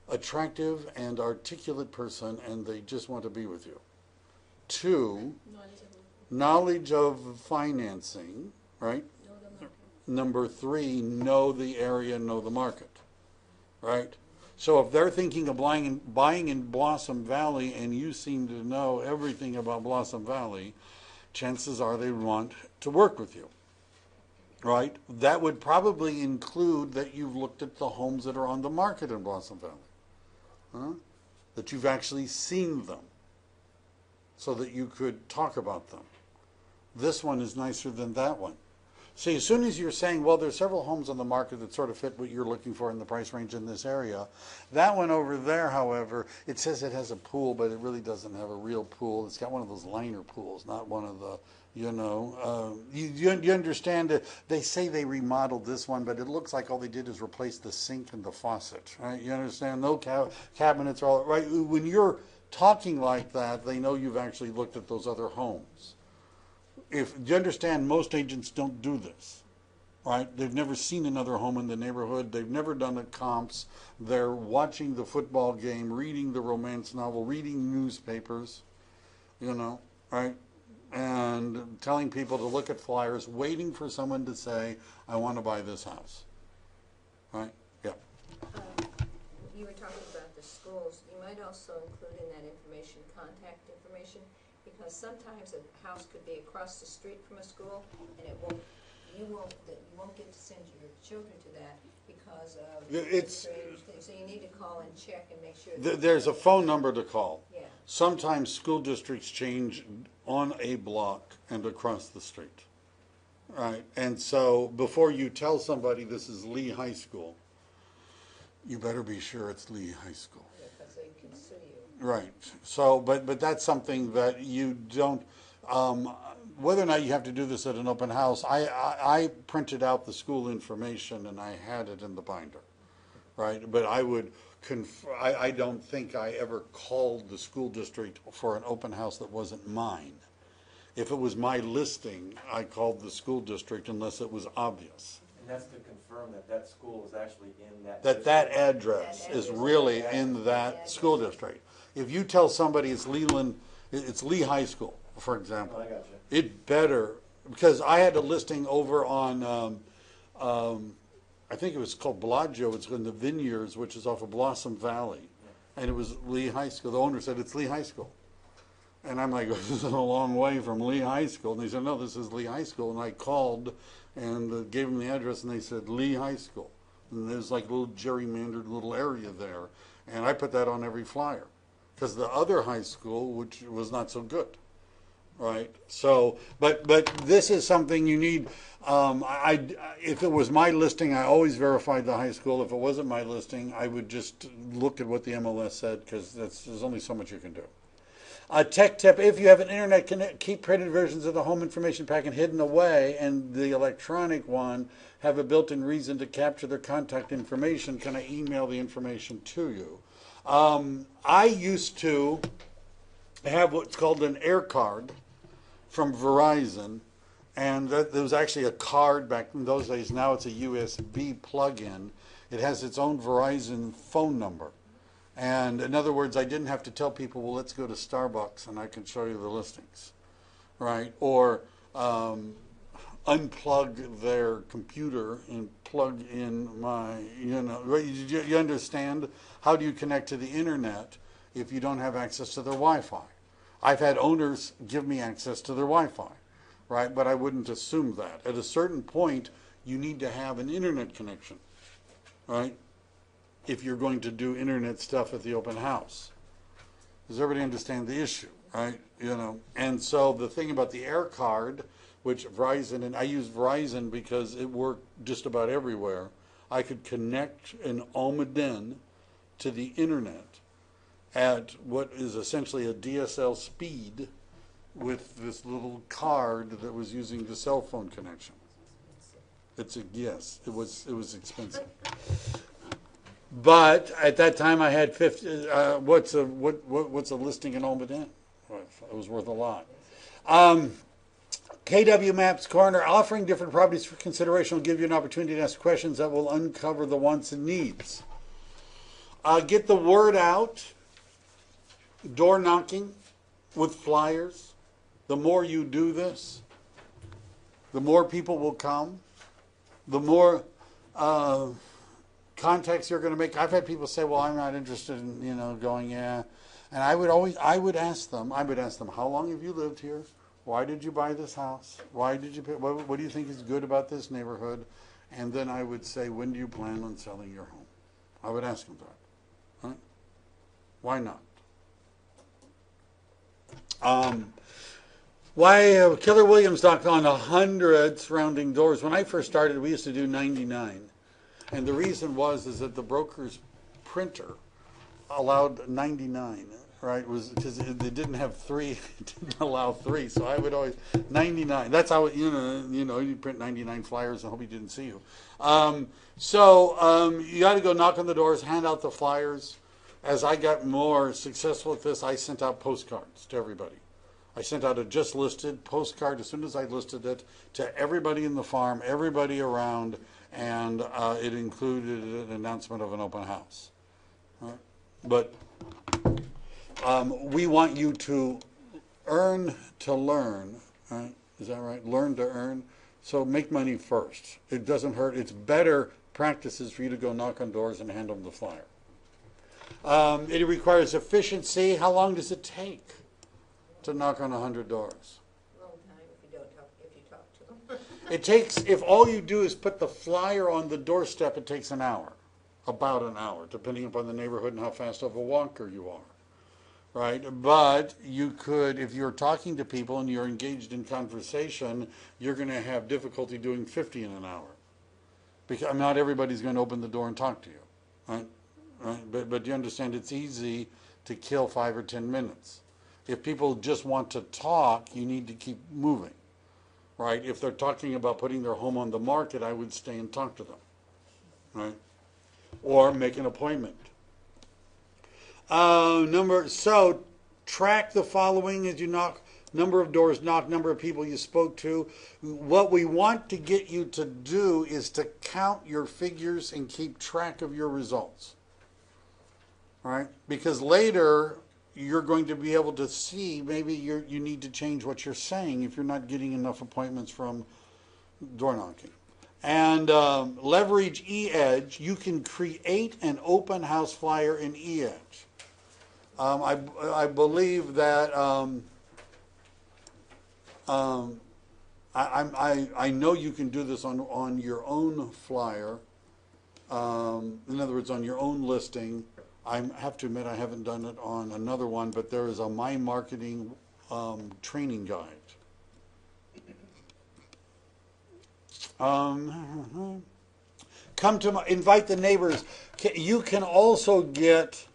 attractive and articulate person, and they just want to be with you. 2, knowledge of financing, right? Number 3, know the area, know the market, right? So if they're thinking of buying in Blossom Valley and you seem to know everything about Blossom Valley, chances are they want to work with you, right? That would probably include that you've looked at the homes that are on the market in Blossom Valley, that you've actually seen them so that you could talk about them. This one is nicer than that one. See, as soon as you're saying, well, there's several homes on the market that sort of fit what you're looking for in the price range in this area. That one over there, however, it says it has a pool, but it really doesn't have a real pool. It's got one of those liner pools, not one of the, you understand that they say they remodeled this one, but it looks like all they did is replace the sink and the faucet, right? You understand? No cabinets are all, right? When you're talking like that, they know you've actually looked at those other homes. Do you understand, most agents don't do this, right? They've never seen another home in the neighborhood. They've never done the comps. They're watching the football game, reading the romance novel, reading newspapers, right? And telling people to look at flyers, waiting for someone to say, I want to buy this house, right? Yeah. You were talking about the schools. You might also include in that information contact information, because sometimes a house could be across the street from a school, and you won't get to send your children to that because of strange things. So you need to call and check and make sure. There's a phone number to call. Yeah. Sometimes school districts change on a block and across the street, right? And so before you tell somebody this is Lee High School, you better be sure it's Lee High School. Because they can sue you. Right. So, but that's something that you don't. Whether or not you have to do this at an open house, I printed out the school information and I had it in the binder, right? But I would I don't think I ever called the school district for an open house that wasn't mine. If it was my listing, I called the school district unless it was obvious. And that's to confirm that that school is actually in that. That address is really in that school district. If you tell somebody it's Lee High School, for example, Oh, I got you. it better, because I had a listing over on, I think it was called Bellagio, it's in the Vineyards, which is off of Blossom Valley, and it was Lee High School. The owner said, it's Lee High School. And I'm like, this is a long way from Lee High School. And they said, no, this is Lee High School. And I called and gave them the address, and they said, Lee High School. And there's like a little gerrymandered little area there. And I put that on every flyer. Because the other high school, which was not so good, right? So, but this is something you need. If it was my listing, I always verified the high school. If it wasn't my listing, I would just look at what the MLS said, because there's only so much you can do. A tech tip, if you have an internet connect, keep printed versions of the home information packet hidden away, and the electronic one have a built-in reason to capture their contact information. Can I email the information to you? I used to have what's called an air card from Verizon, and there was actually a card back in those days. Now it's a USB plug-in. It has its own Verizon phone number. And in other words, I didn't have to tell people, well, let's go to Starbucks and I can show you the listings, right? Or unplug their computer and plug in my, you understand? How do you connect to the internet if you don't have access to their Wi-Fi? I've had owners give me access to their Wi-Fi, right? But I wouldn't assume that. At a certain point, you need to have an internet connection, right? If you're going to do internet stuff at the open house. Does everybody understand the issue, right? And so the thing about the air card, which Verizon, and I use Verizon because it worked just about everywhere, I could connect an Almaden to the internet at what is essentially a DSL speed with this little card that was using the cell phone connection. Yes, it was expensive. But at that time, I had 50. What's a listing in Almaden? It was worth a lot. KW Maps Corner, offering different properties for consideration will give you an opportunity to ask questions that will uncover the wants and needs. Get the word out. Door knocking with flyers. The more you do this, the more people will come. The more contacts you're going to make. I've had people say, well, I'm not interested in, going, yeah. And I would ask them, how long have you lived here? Why did you buy this house? Why did you pay, what do you think is good about this neighborhood? And then I would say, when do you plan on selling your home? I would ask them that. Right? Why not? Why Keller Williams knocked on 100 surrounding doors. When I first started, we used to do 99. And the reason is that the broker's printer allowed 99, right? Was because they didn't have 3, it didn't allow 3. So I would always 99. That's how you print 99 flyers and hope he didn't see you. So you got to go knock on the doors, hand out the flyers. As I got more successful at this, I sent out postcards to everybody. I sent out a just listed postcard as soon as I listed it to everybody in the farm, everybody around, and it included an announcement of an open house. Right? But we want you to earn to learn. Right? Is that right? Learn to earn. So make money first. It doesn't hurt. It's better practices for you to go knock on doors and hand them the flyer. It requires efficiency. How long does it take to knock on 100 doors? Long time if you talk to them. It takes, if all you do is put the flyer on the doorstep, it takes an hour. About an hour, depending upon the neighborhood and how fast of a walker you are. Right? But you could, if you're talking to people and you're engaged in conversation, you're going to have difficulty doing 50 in an hour. Because not everybody's going to open the door and talk to you. Right? Right? But you understand it's easy to kill 5 or 10 minutes. If people just want to talk, you need to keep moving. Right? If they're talking about putting their home on the market, I would stay and talk to them. Right? Or make an appointment. So track the following as you knock. Number of doors knocked, number of people you spoke to. What we want to get you to do is to count your figures and keep track of your results. Right? Because later you're going to be able to see maybe you need to change what you're saying if you're not getting enough appointments from door knocking. And leverage eEdge. You can create an open house flyer in eEdge. I believe that I know you can do this on your own flyer. In other words, on your own listing. I have to admit I haven't done it on another one, but there is a My Marketing training guide. Invite the neighbors. You can also get,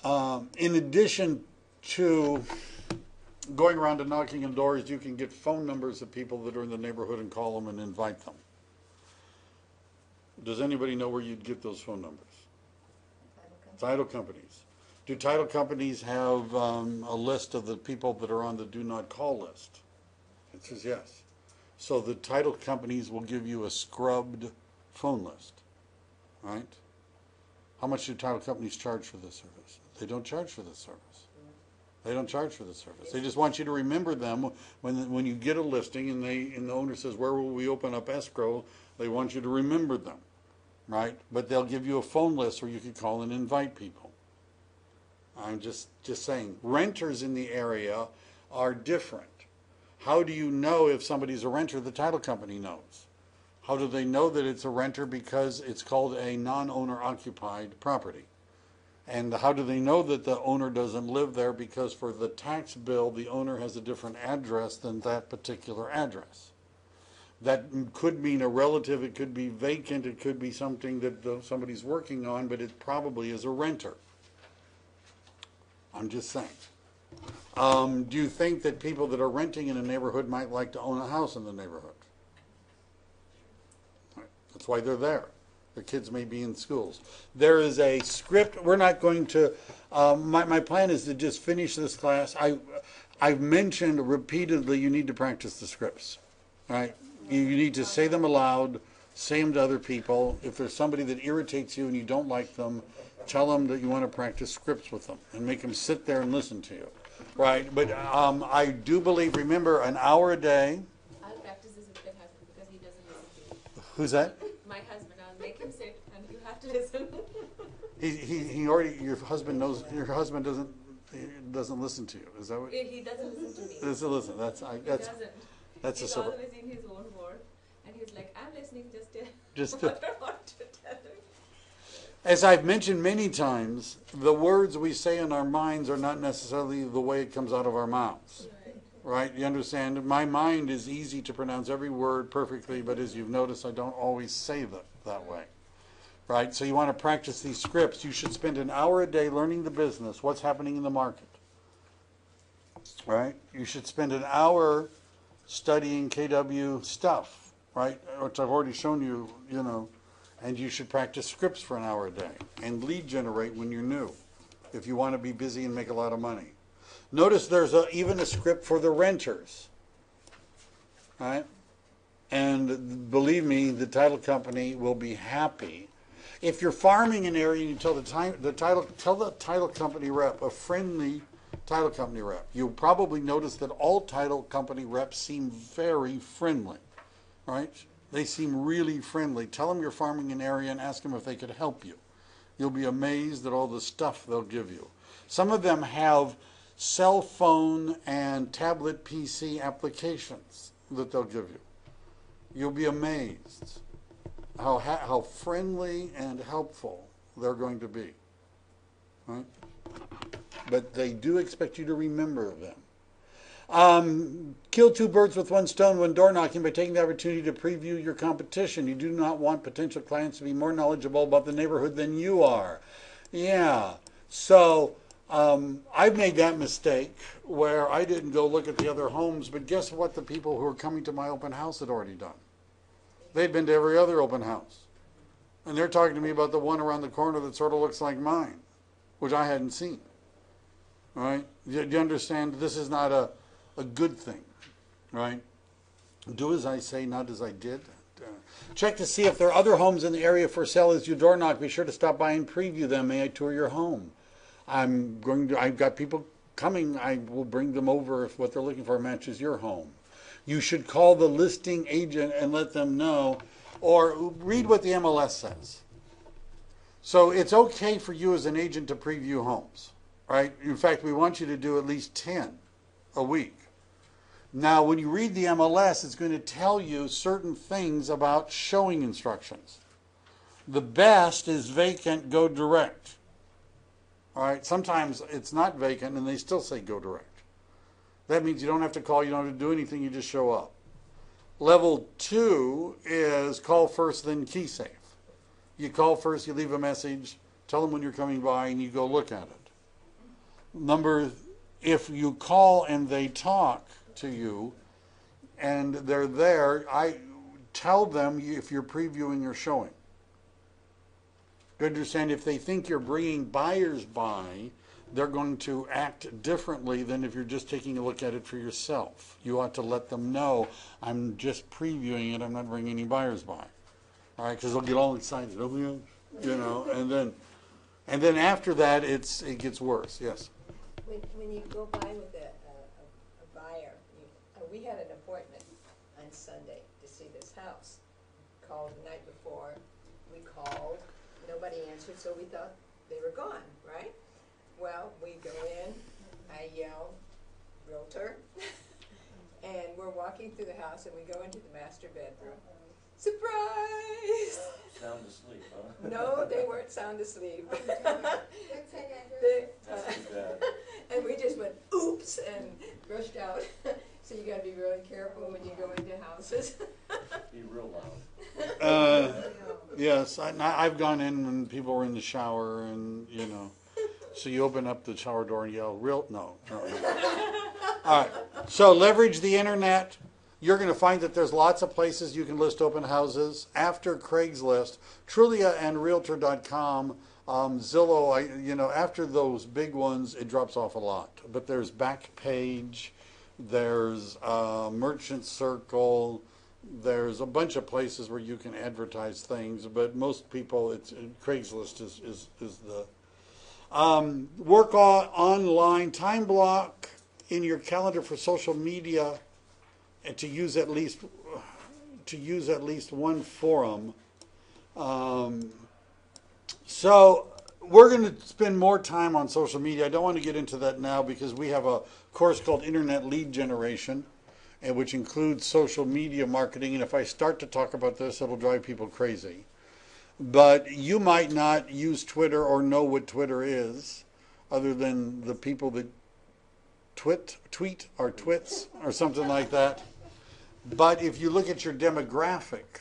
in addition to going around and knocking on doors. You can get phone numbers of people that are in the neighborhood and call them and invite them. Does anybody know where you'd get those phone numbers? Title companies. Do title companies have a list of the people that are on the do not call list? It says yes. So the title companies will give you a scrubbed phone list, right? How much do title companies charge for this service? They don't charge for this service. They don't charge for the service. They just want you to remember them when you get a listing and the owner says, where will we open up escrow? They want you to remember them, right? But they'll give you a phone list where you can call and invite people. I'm just saying, renters in the area are different. How do you know if somebody's a renter? The title company knows. How do they know that it's a renter? Because it's called a non-owner occupied property. And how do they know that the owner doesn't live there? Because for the tax bill, the owner has a different address than that particular address. That could mean a relative, it could be vacant, it could be something that somebody's working on, but it probably is a renter. I'm just saying. Do you think that people that are renting in a neighborhood might like to own a house in the neighborhood? That's why they're there. Their kids may be in schools. There is a script. We're not going to, my plan is to just finish this class. I've mentioned repeatedly you need to practice the scripts, right? You need to say them aloud, say them to other people. If there's somebody that irritates you and you don't like them, tell them that you want to practice scripts with them and make them sit there and listen to you, right? But I do believe, remember, an hour a day. I'll practice this with my husband because he doesn't listen to me. Who's that? My husband, I'll make him sit and you have to listen. He already, your husband knows, your husband doesn't listen to you. Is that what? He doesn't listen to me. Doesn't listen. That's He's a always in his own world. And he's like, I'm listening, Just what I want to tell him. As I've mentioned many times, the words we say in our minds are not necessarily the way it comes out of our mouths. Right? You understand? My mind is easy to pronounce every word perfectly, but as you've noticed, I don't always say that way. Right? So you want to practice these scripts. You should spend an hour a day learning the business, what's happening in the market. Right? You should spend an hour studying KW stuff, right? Which I've already shown you, and you should practice scripts for an hour a day and lead generate when you're new if you want to be busy and make a lot of money. Notice there's even a script for the renters, right? And believe me, the title company will be happy. If you're farming an area and you tell the title company rep, a friendly title company rep, you'll probably notice that all title company reps seem very friendly, right? They seem really friendly. Tell them you're farming an area and ask them if they could help you. You'll be amazed at all the stuff they'll give you. Some of them have cell phone and tablet PC applications that they'll give you. You'll be amazed how friendly and helpful they're going to be. Right? But they do expect you to remember them. Kill two birds with one stone when door knocking by taking the opportunity to preview your competition. You do not want potential clients to be more knowledgeable about the neighborhood than you are. Yeah. So I've made that mistake where I didn't go look at the other homes, but guess what the people who were coming to my open house had already done? They'd been to every other open house. And they're talking to me about the one around the corner that sort of looks like mine, which I hadn't seen. Right? Do you understand? This is not a good thing. Right? Do as I say, not as I did. Check to see if there are other homes in the area for sale as you door knock. Be sure to stop by and preview them. May I tour your home? I've got people coming. I will bring them over if what they're looking for matches your home. You should call the listing agent and let them know, or read what the MLS says. So it's okay for you as an agent to preview homes, right? In fact, we want you to do at least 10 a week. Now, when you read the MLS, it's going to tell you certain things about showing instructions. The best is vacant, go direct. All right, sometimes it's not vacant and they still say go direct. That means you don't have to call, you don't have to do anything, you just show up. Level 2 is call first, then key safe. You call first, you leave a message, tell them when you're coming by, and you go look at it. if you call and they talk to you and they're there, I tell them if you're previewing or showing. You understand? If they think you're bringing buyers by, they're going to act differently than if you're just taking a look at it for yourself. You ought to let them know, I'm just previewing it, I'm not bringing any buyers by. All right, because they'll get all excited, oh yeah, you know, and then after that, it gets worse. Yes. When you go by with a buyer, we had an appointment on Sunday to see this house. Called the night before, we called, nobody answered, so we thought they were gone, right? Well, we go in, I yell, realtor, and we're walking through the house and we go into the master bedroom. Surprise! Sound asleep, huh? No, they weren't sound asleep. Good thing I do. They- That's too bad. and we just went, oops, and rushed out. So you gotta be really careful when you go into houses. Be real loud. Yes, I've gone in when people were in the shower, and you know, so you open up the shower door and yell, no. All right, so leverage the internet. You're going to find that there's lots of places you can list open houses. After Craigslist, Trulia and Realtor.com, Zillow, after those big ones, it drops off a lot. But there's Backpage, there's Merchant Circle, there's a bunch of places where you can advertise things. But most people, Craigslist is the work online, time block in your calendar for social media. And to use at least one forum. So we're going to spend more time on social media. I don't want to get into that now because we have a course called Internet Lead Generation, and which includes social media marketing. And if I start to talk about this, it'll drive people crazy. But you might not use Twitter or know what Twitter is, other than the people that tweet or twits or something like that. But if you look at your demographic,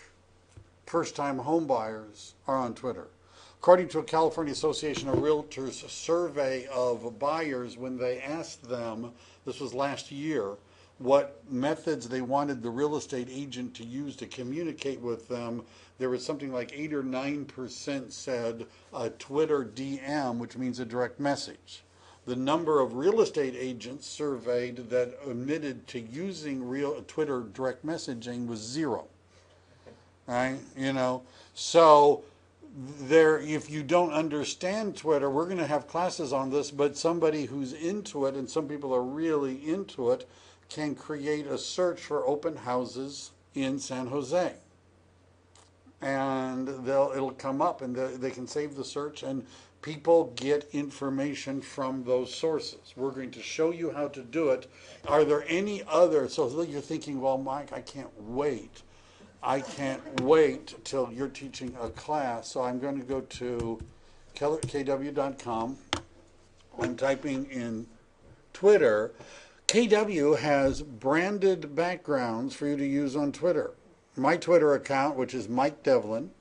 first-time home buyers are on Twitter. According to a California Association of Realtors survey of buyers, when they asked them, this was last year, what methods they wanted the real estate agent to use to communicate with them, there was something like 8 or 9% said a Twitter DM, which means a direct message. The number of real estate agents surveyed that admitted to using Twitter direct messaging was 0. Right? So if you don't understand Twitter, we're going to have classes on this, but somebody who's into it, and some people are really into it, can create a search for open houses in San Jose. And it'll come up, and they can save the search, and people get information from those sources. We're going to show you how to do it. Are there any other, so you're thinking, well, Mike, I can't wait till you're teaching a class. So I'm going to go to KW.com. I'm typing in Twitter. KW has branded backgrounds for you to use on Twitter. My Twitter account, which is Mike Devlin,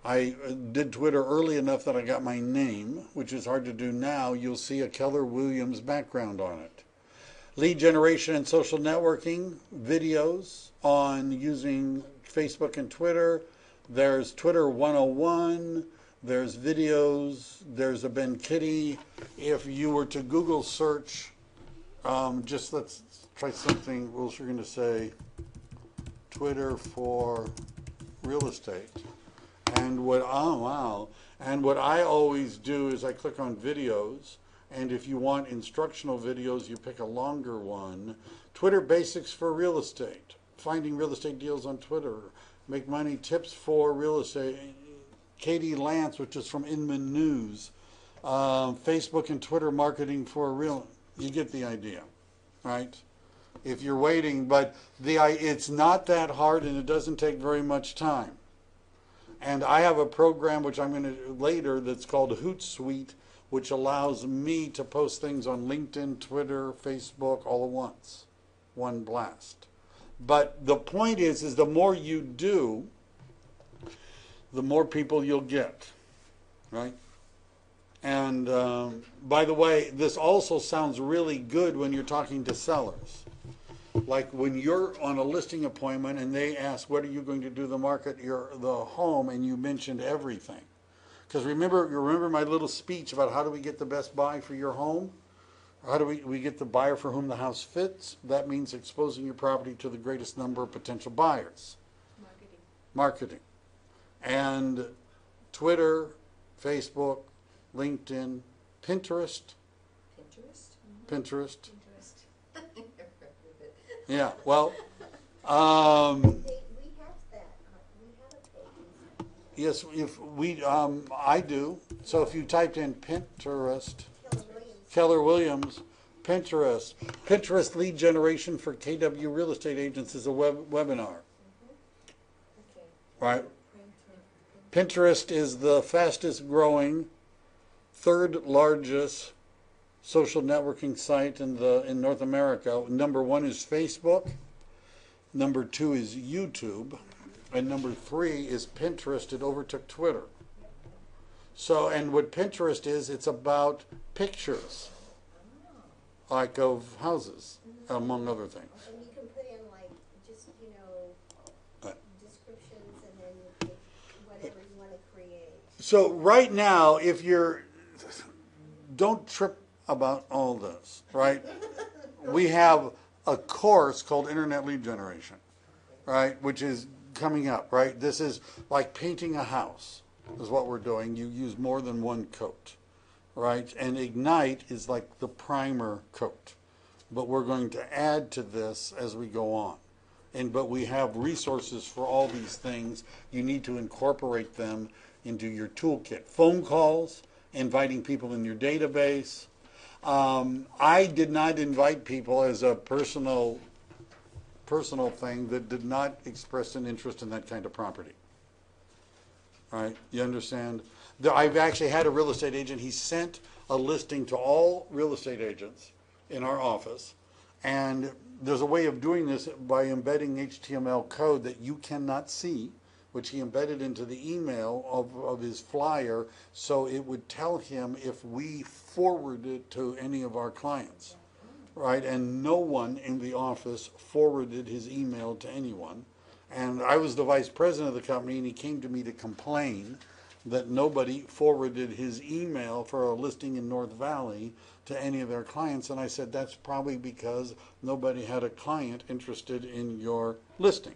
I did Twitter early enough that I got my name, which is hard to do now. You'll see a Keller Williams background on it. Lead generation and social networking videos on using Facebook and Twitter. There's Twitter 101. There's videos. There's a Ben Kitty. If you were to Google search, just let's try something. We're going to say Twitter for real estate. And what I always do is I click on videos, and if you want instructional videos, you pick a longer one. Twitter basics for real estate, finding real estate deals on Twitter, make money tips for real estate. Katie Lance, which is from Inman News, Facebook and Twitter marketing for you get the idea, right? If you're waiting, but it's not that hard and it doesn't take very much time. And I have a program which I'm going to later that's called Hootsuite, which allows me to post things on LinkedIn, Twitter, Facebook all at once, one blast. But the point is the more you do, the more people you'll get, right? And by the way, this also sounds really good when you're talking to sellers. Like when you're on a listing appointment and they ask, what are you going to do to market the home, and you mentioned everything. Because you remember my little speech about how do we get the best buy for your home? How do we get the buyer for whom the house fits? That means exposing your property to the greatest number of potential buyers. Marketing. And Twitter, Facebook, LinkedIn, Pinterest. Pinterest. Yeah, well, We have that, we have a page. yes, if we, I do. So if you typed in Pinterest, Keller Williams. Keller Williams, Pinterest lead generation for KW real estate agents is a webinar, Okay. right? Pinterest is the fastest growing, third largest social networking site in North America. Number 1 is Facebook. Number 2 is YouTube. And number 3 is Pinterest. It overtook Twitter. So, and what Pinterest is, it's about pictures, like of houses, among other things. And you can put in like, just, descriptions and then you pick whatever you want to create. So right now, don't trip about all this, right? We have a course called Internet Lead Generation, right, which is coming up, right? This is like painting a house is what we're doing. You use more than one coat, right? And Ignite is like the primer coat. But we're going to add to this as we go on. But we have resources for all these things. You need to incorporate them into your toolkit. Phone calls, inviting people in your database. I did not invite people as a personal thing that did not express an interest in that kind of property. Right? You understand? I've actually had a real estate agent. He sent a listing to all real estate agents in our office, and there's a way of doing this by embedding HTML code that you cannot see, which he embedded into the email of his flyer, so it would tell him if we forwarded it to any of our clients, right? And no one in the office forwarded his email to anyone. And I was the vice president of the company, and he came to me to complain that nobody forwarded his email for a listing in North Valley to any of their clients. And I said, that's probably because nobody had a client interested in your listing.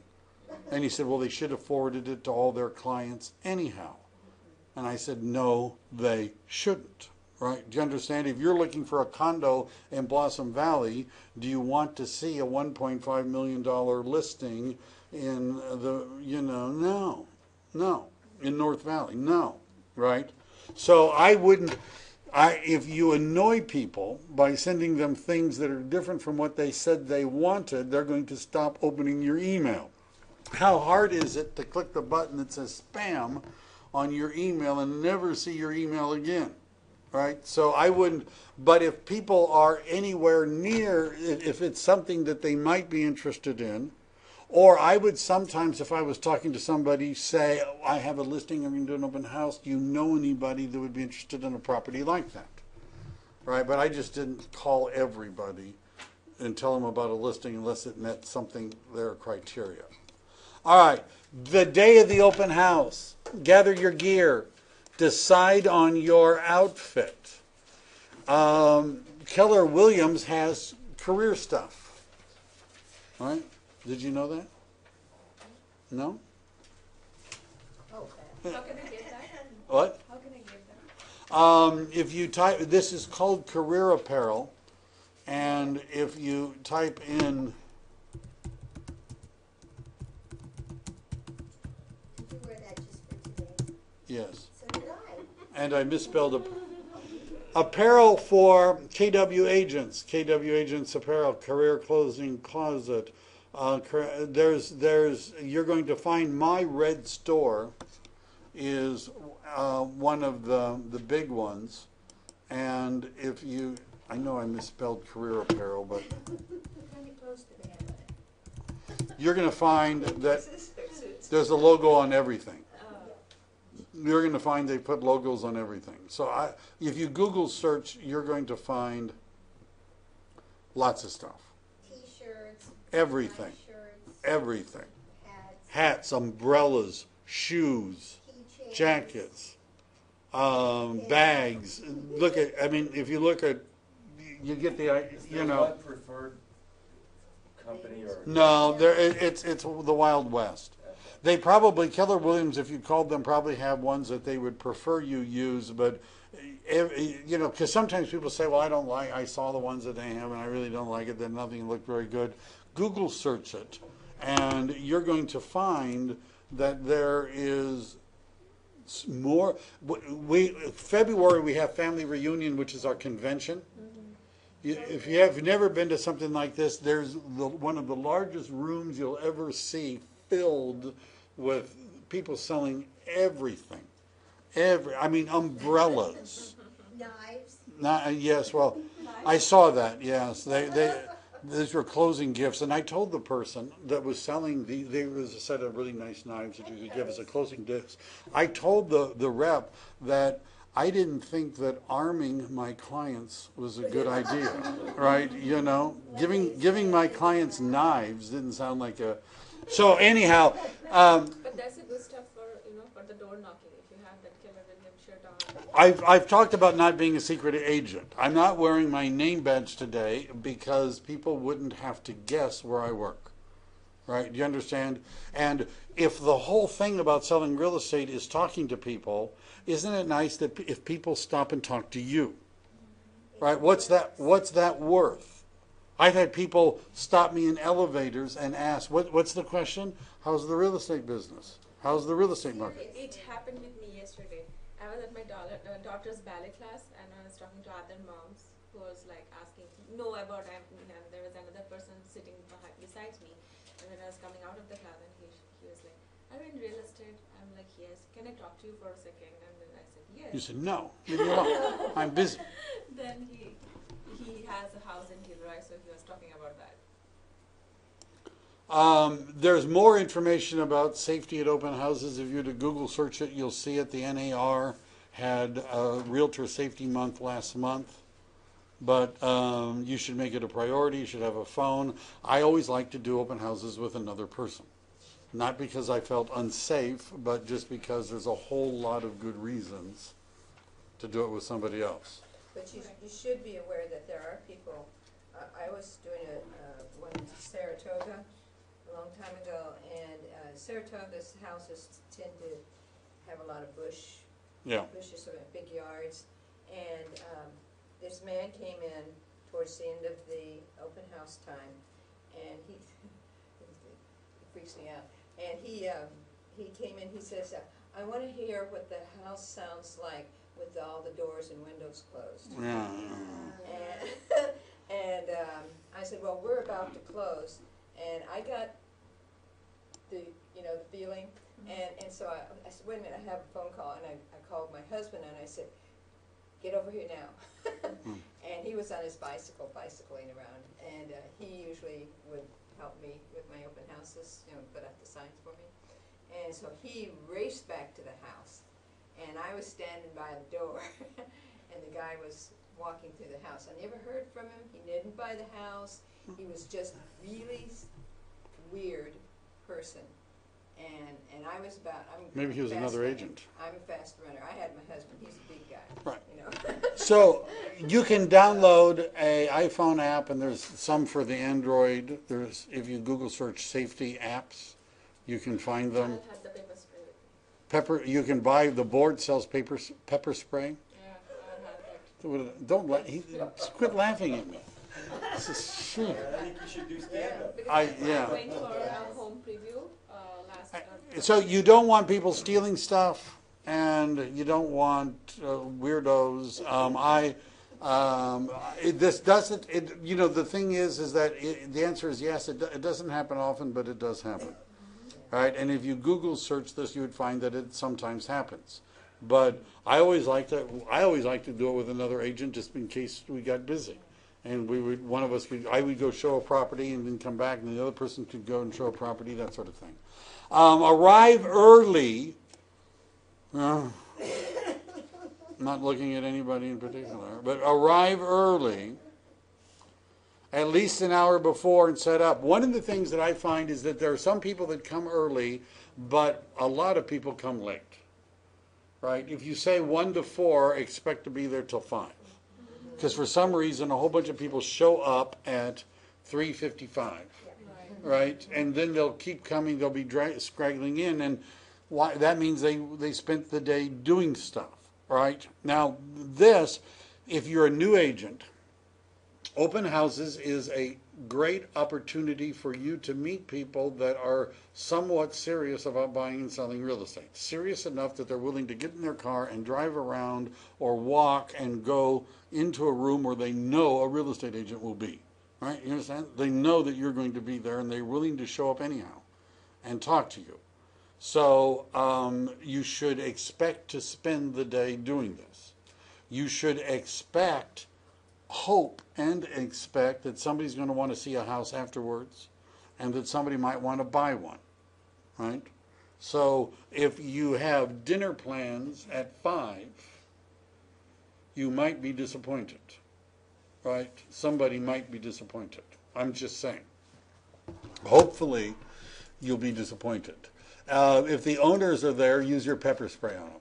And he said, well, they should have forwarded it to all their clients anyhow. And I said, no, they shouldn't. Right? Do you understand? If you're looking for a condo in Blossom Valley, do you want to see a $1.5 million listing in no. In North Valley? No. Right? So if you annoy people by sending them things that are different from what they said they wanted, they're going to stop opening your email. How hard is it to click the button that says spam on your email and never see your email again? Right? So I wouldn't, but if people are anywhere near, if it's something that they might be interested in, or I would sometimes, if I was talking to somebody, say, I have a listing, I'm going to do an open house. Do you know anybody that would be interested in a property like that? Right? But I just didn't call everybody and tell them about a listing unless it met something, their criteria. All right, the day of the open house. Gather your gear. Decide on your outfit. Keller Williams has career stuff. All right? Did you know that? No? Okay. How can I get that? What? How can I get that? If you type, this is called career apparel, and if you type in, Did you wear that just for today? yes, So did I. and I misspelled apparel for KW agents, KW agents apparel, career clothing closet. You're going to find My Red Store is one of the big ones, and if you, I know I misspelled career apparel, but How many clothes do they have on it? you're going to find that Dresses or suits? there's a logo on everything. you're going to find they put logos on everything. So if you Google search, you're going to find lots of stuff. T-shirts. Everything. Shirts, Everything. hats, Hats, umbrellas, shoes, keychains. jackets, bags. Look at, I mean, if you look at, you get the, Is you there know. one preferred company or? No, it's the Wild West. They probably, Keller Williams, if you called them, probably have ones that they would prefer you use, but, you know, because sometimes people say, well, I saw the ones that they have and I really don't like it, then nothing looked very good. Google search it, and you're going to find that there is more. February we have Family Reunion, which is our convention. If you have never been to something like this, there's one of the largest rooms you'll ever see filled with people selling everything. I mean, umbrellas. Knives. Yes, well, I saw that, yes. These were closing gifts, and I told the person that was selling there was a set of really nice knives that you could give as a closing gift. I told the rep that I didn't think that arming my clients was a good idea, right? You know, giving my clients knives didn't sound like a. So anyhow, But that's a good stuff for the door knocking. If you have that Keller Williams shirt on. I've talked about not being a secret agent. I'm not wearing my name badge today because people wouldn't have to guess where I work. Right? Do you understand? And if the whole thing about selling real estate is talking to people, isn't it nice that if people stop and talk to you? Right? What's that worth? I've had people stop me in elevators and ask, what's the question? How's the real estate business? How's the real estate market? It happened with me yesterday. I was at my daughter's ballet class, and I was talking to other moms who was like asking, know about and there was another person sitting beside me, and when I was coming out of the class, and he was like, "Are you in real estate?" I'm like, "Yes." "Can I talk to you for a second?" And then I said, "Yes." You said, no, leave me alone. I'm busy. Then he has a house in Gilroy, so he was talking about that. There's more information about safety at open houses. If you were to Google search it, you'll see it. The NAR had a Realtor Safety Month last month, but you should make it a priority. You should have a phone. I always like to do open houses with another person. Not because I felt unsafe, but just because there's a whole lot of good reasons to do it with somebody else. But you should be aware that there are people, I was doing one in Saratoga a long time ago, and Saratoga's houses tend to have a lot of bushes, sort of big yards, and this man came in towards the end of the open house time, and he freaks me out, and he came in, he says, "I want to hear what the house sounds like with all the doors and windows closed." Yeah. And I said, "Well, we're about to close," and I got the feeling, and so I said, "Wait a minute, I have a phone call," and I called my husband and I said, "Get over here now." And he was on his bicycling around, and he usually would help me with my open houses, put up the signs for me. And so he raced back to the house, and I was standing by the door, and the guy was walking through the house. I never heard from him. He didn't buy the house. He was just really weird person. And I was Maybe he was another agent. I'm a fast runner. I had my husband. He's a big guy. Right. So you can download a iPhone app, and there's some for the Android. There's, if you Google search safety apps, you can find them. I had the pepper spray with me. You can buy, the board sells pepper spray. Yeah, I had that. Don't quit laughing at me. This is true. I think you should do stand-up. Because I went for a home preview last. So you don't want people stealing stuff, and you don't want weirdos. This doesn't. The thing is that the answer is yes. It doesn't happen often, but it does happen, right? And if you Google search this, you would find that it sometimes happens. But I always like to do it with another agent, just in case we got busy. And I would go show a property and then come back, and the other person could go and show a property, that sort of thing. Arrive early Not looking at anybody in particular, but arrive early, at least an hour before, and set up. One of the things that I find is that there are some people that come early, but a lot of people come late. Right? If you say 1 to 4, expect to be there till 5. Because for some reason, a whole bunch of people show up at 3:55. Right? And then they'll keep coming, they'll be straggling in, and that means they spent the day doing stuff. Right? Now, this, if you're a new agent, open houses is a great opportunity for you to meet people that are somewhat serious about buying and selling real estate. Serious enough that they're willing to get in their car and drive around or walk and go into a room where they know a real estate agent will be. Right? You understand? They know that you're going to be there, and they're willing to show up anyhow and talk to you. So you should expect to spend the day doing this. You should hope and expect that somebody's going to want to see a house afterwards, and that somebody might want to buy one. Right? So if you have dinner plans at 5, you might be disappointed. Right? Somebody might be disappointed. I'm just saying. Hopefully, you'll be disappointed. If the owners are there, use your pepper spray on them.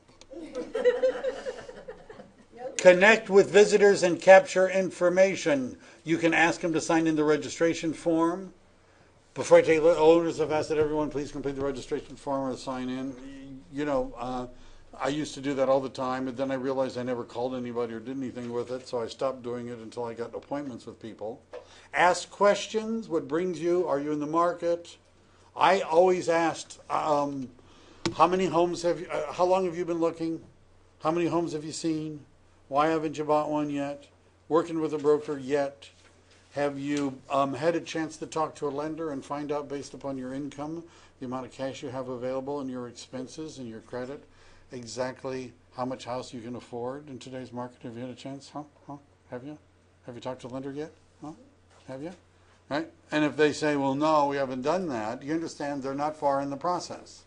Connect with visitors and capture information. You can ask them to sign in the registration form. Before I take, owners have asked that everyone please complete the registration form or sign in. You know, I used to do that all the time, and then I realized I never called anybody or did anything with it, so I stopped doing it until I got appointments with people. Ask questions. What brings you? Are you in the market? I always asked, how many homes have you, how long have you been looking? How many homes have you seen? Why haven't you bought one yet? Working with a broker yet? Have you had a chance to talk to a lender and find out based upon your income, the amount of cash you have available and your expenses and your credit, exactly how much house you can afford in today's market? Have you had a chance? Have you? Have you talked to a lender yet? Have you? Right? And if they say, well, no, we haven't done that, you understand they're not far in the process.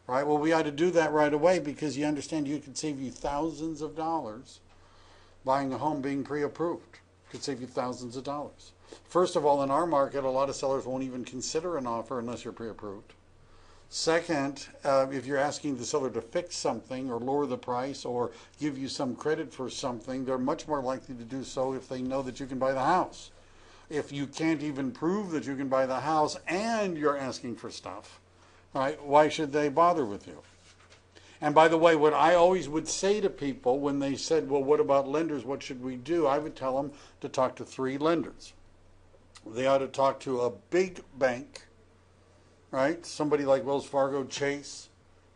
Right? Well, we ought to do that right away, because you understand you could save you thousands of dollars buying a home being pre-approved. It could save you thousands of dollars. First of all, in our market, a lot of sellers won't even consider an offer unless you're pre-approved. Second, if you're asking the seller to fix something or lower the price or give you some credit for something, they're much more likely to do so if they know that you can buy the house. If you can't even prove that you can buy the house and you're asking for stuff, right, why should they bother with you? And by the way, what I always would say to people when they said, well, what about lenders? What should we do? I would tell them to talk to 3 lenders. They ought to talk to a big bank, right? Somebody like Wells Fargo, Chase,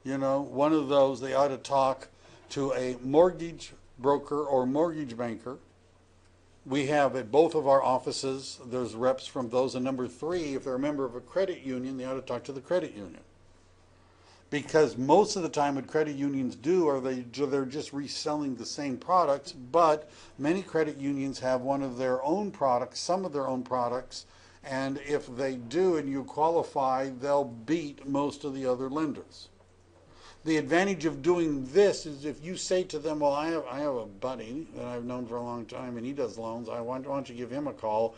you know, one of those. They ought to talk to a mortgage broker or mortgage banker. We have at both of our offices, there's reps from those. And number 3, if they're a member of a credit union, they ought to talk to the credit union. Because most of the time what credit unions do are they're just reselling the same products, but many credit unions have one of their own products, some of their own products, and if they do and you qualify, they'll beat most of the other lenders. The advantage of doing this is if you say to them, well, I have a buddy that I've known for a long time and he does loans, why don't you give him a call?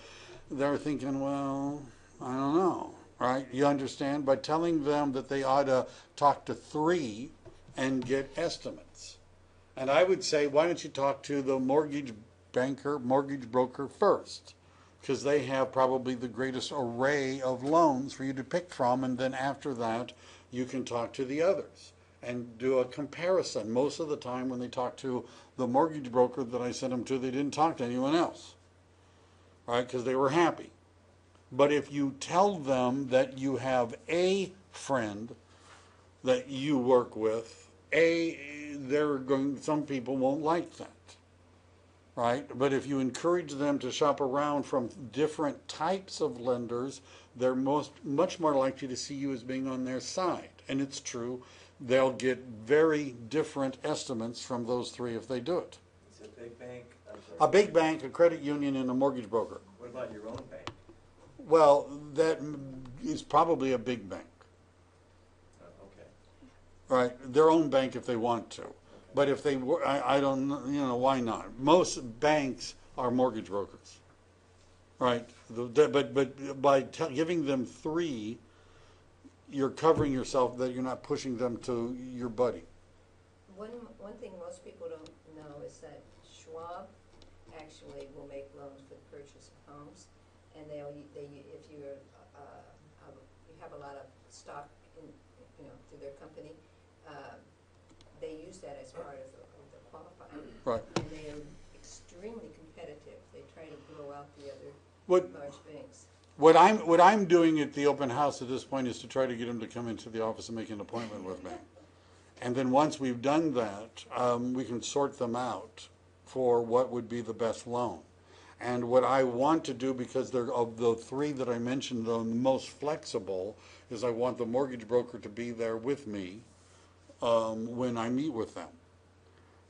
They're thinking, well, I don't know, right? You understand? By telling them that they ought to talk to 3 and get estimates. And I would say, why don't you talk to the mortgage banker, mortgage broker first? Because they have probably the greatest array of loans for you to pick from, and then after that, you can talk to the others and do a comparison. Most of the time when they talk to the mortgage broker that I sent them to, they didn't talk to anyone else, right? Because they were happy. But if you tell them that you have a friend that you work with, some people won't like that, right? But if you encourage them to shop around from different types of lenders, they're much more likely to see you as being on their side. And it's true, they'll get very different estimates from those 3 if they do it. It's a big bank. A big bank, a credit union, and a mortgage broker. What about your own bank? Well, that is probably a big bank. Okay. right? Their own bank if they want to. But if they were, I don't, why not? Most banks are mortgage brokers, right? But by giving them 3, you're covering yourself that you're not pushing them to your buddy. One thing most people don't know is that Schwab actually will make loans for the purchase of homes, and if you're you have a lot of stock in through their company, they use that as part of the qualifying. Right. And they are extremely competitive. They try to blow out the other What large banks. what I'm doing at the open house at this point is to try to get them to come into the office and make an appointment with me. And then once we've done that, we can sort them out for what would be the best loan. And what I want to do, because they're of the 3 that I mentioned, the most flexible, is I want the mortgage broker to be there with me when I meet with them.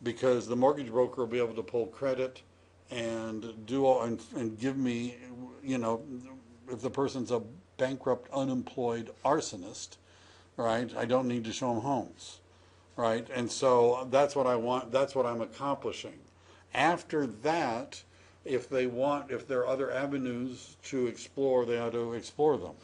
Because the mortgage broker will be able to pull credit and do all, and give me, if the person's a bankrupt, unemployed arsonist, right, I don't need to show them homes. Right, and so that's what I want. That's what I'm accomplishing. After that, if there are other avenues to explore, they ought to explore them.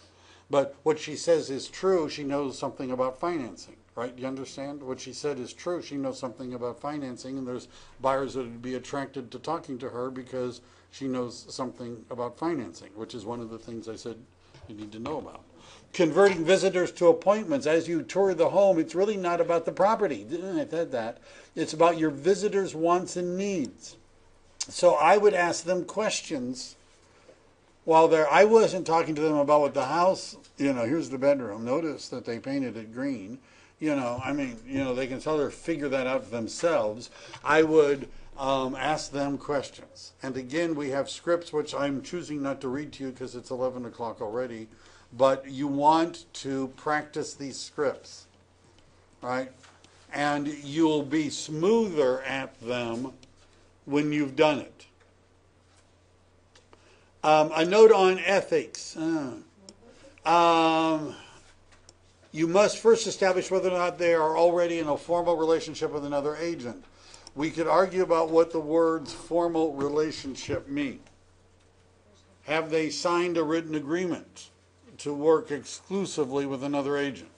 But what she says is true. She knows something about financing, right? You understand? What she said is true. She knows something about financing, and there's buyers that would be attracted to talking to her because she knows something about financing, which is one of the things I said you need to know about. Converting visitors to appointments. As you tour the home, it's really not about the property. I said that. It's about your visitors' wants and needs. So I would ask them questions while they're, I wasn't talking to them about what the house, here's the bedroom. Notice that they painted it green. They can sort of figure that out themselves. I would ask them questions. And again, we have scripts, which I'm choosing not to read to you because it's 11 o'clock already. But you want to practice these scripts, right? And you'll be smoother at them when you've done it. A note on ethics. You must first establish whether or not they are already in a formal relationship with another agent. We could argue about what the words formal relationship mean. Have they signed a written agreement to work exclusively with another agent?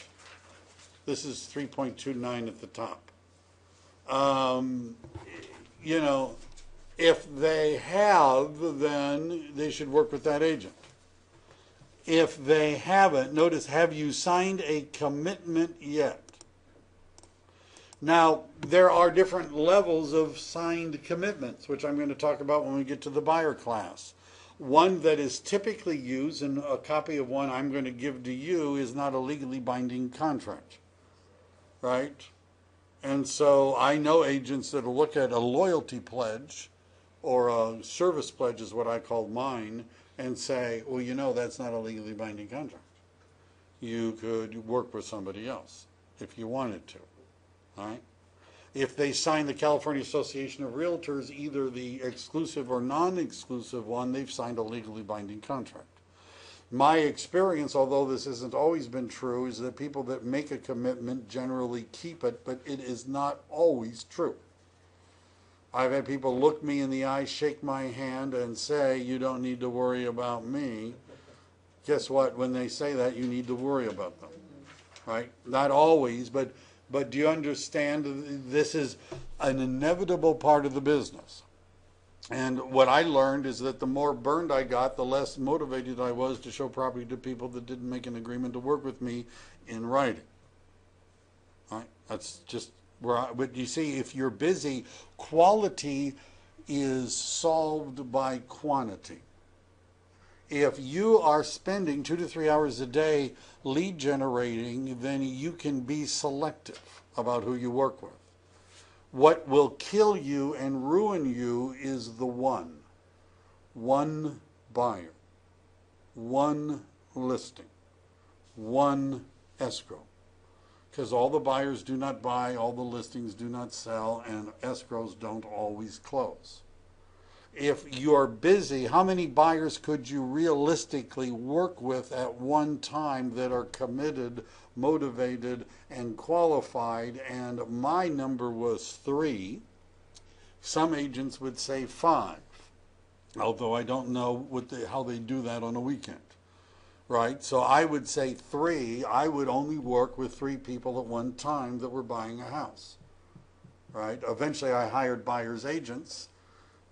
This is 3.29 at the top. If they have, then they should work with that agent. If they haven't, notice, have you signed a commitment yet? Now, there are different levels of signed commitments, which I'm going to talk about when we get to the buyer class. One that is typically used, and a copy of one I'm going to give to you, is not a legally binding contract, right? And so I know agents that will look at a loyalty pledge or a service pledge is what I call mine and say, well, that's not a legally binding contract. You could work with somebody else if you wanted to, all right? If they sign the California Association of Realtors, either the exclusive or non-exclusive one, they've signed a legally binding contract. My experience, although this hasn't always been true, is that people that make a commitment generally keep it, but it is not always true. I've had people look me in the eye, shake my hand, and say, you don't need to worry about me. Guess what? When they say that, you need to worry about them, right? Not always, but do you understand this is an inevitable part of the business? And what I learned is that the more burned I got, the less motivated I was to show property to people that didn't make an agreement to work with me in writing. All right? That's just where but you see, if you're busy, quality is solved by quantity. If you are spending 2 to 3 hours a day lead generating, then you can be selective about who you work with. What will kill you and ruin you is the one buyer, one listing, one escrow. Because all the buyers do not buy, all the listings do not sell, and escrows don't always close. if you're busy, how many buyers could you realistically work with at one time that are committed, motivated, and qualified? And my number was 3. Some agents would say 5, although I don't know how they do that on a weekend, right? So I would say 3. I would only work with 3 people at one time that were buying a house, right? Eventually I hired buyer's agents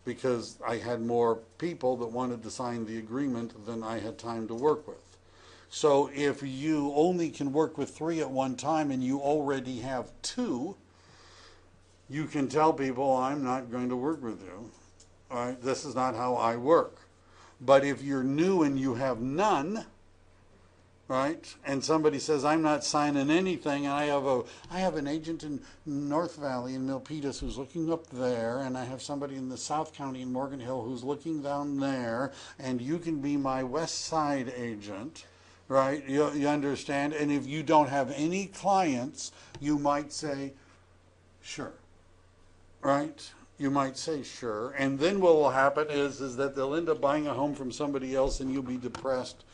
because I had more people that wanted to sign the agreement than I had time to work with. So if you only can work with 3 at one time and you already have 2, you can tell people, I'm not going to work with you. All right, this is not how I work. But if you're new and you have none, right, and somebody says, I'm not signing anything, and I have an agent in North Valley in Milpitas who's looking up there, and I have somebody in the South County in Morgan Hill who's looking down there, and you can be my West Side agent, right? You understand? And if you don't have any clients, you might say, sure, right? You might say sure, and then what will happen is that they'll end up buying a home from somebody else, and you'll be depressed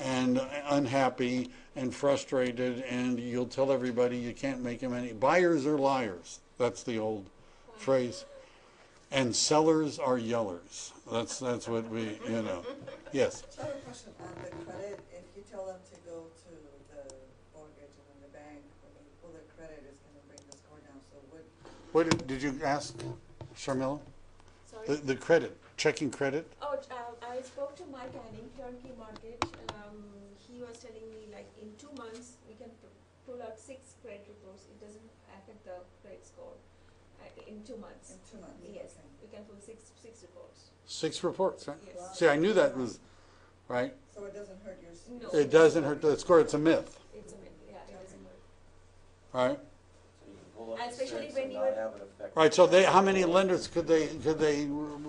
and unhappy and frustrated, and you'll tell everybody you can't make them any. Buyers are liars. That's the old phrase. And sellers are yellers. That's what we, Yes. So I have a question on the credit. If you tell them to go to the mortgage and then the bank, well, the credit is going to bring the score down. So What did you ask, Sharmila? Sorry? The credit, checking credit. Oh, I spoke to Mike Anning, Turnkey Mortgage. He was telling me like in 2 months we can pull out 6 credit reports. It doesn't affect the credit score. In 2 months. in 2 months. Yes, Okay. we can pull six reports. 6 reports, right? Yes. See, I knew that was, right? So it doesn't hurt your. No. It doesn't hurt the score. It's a myth, It's a myth. Yeah, it doesn't work. right? So you can pull up And the especially 6 when and you not were- have it affect. Right, so how many lenders could they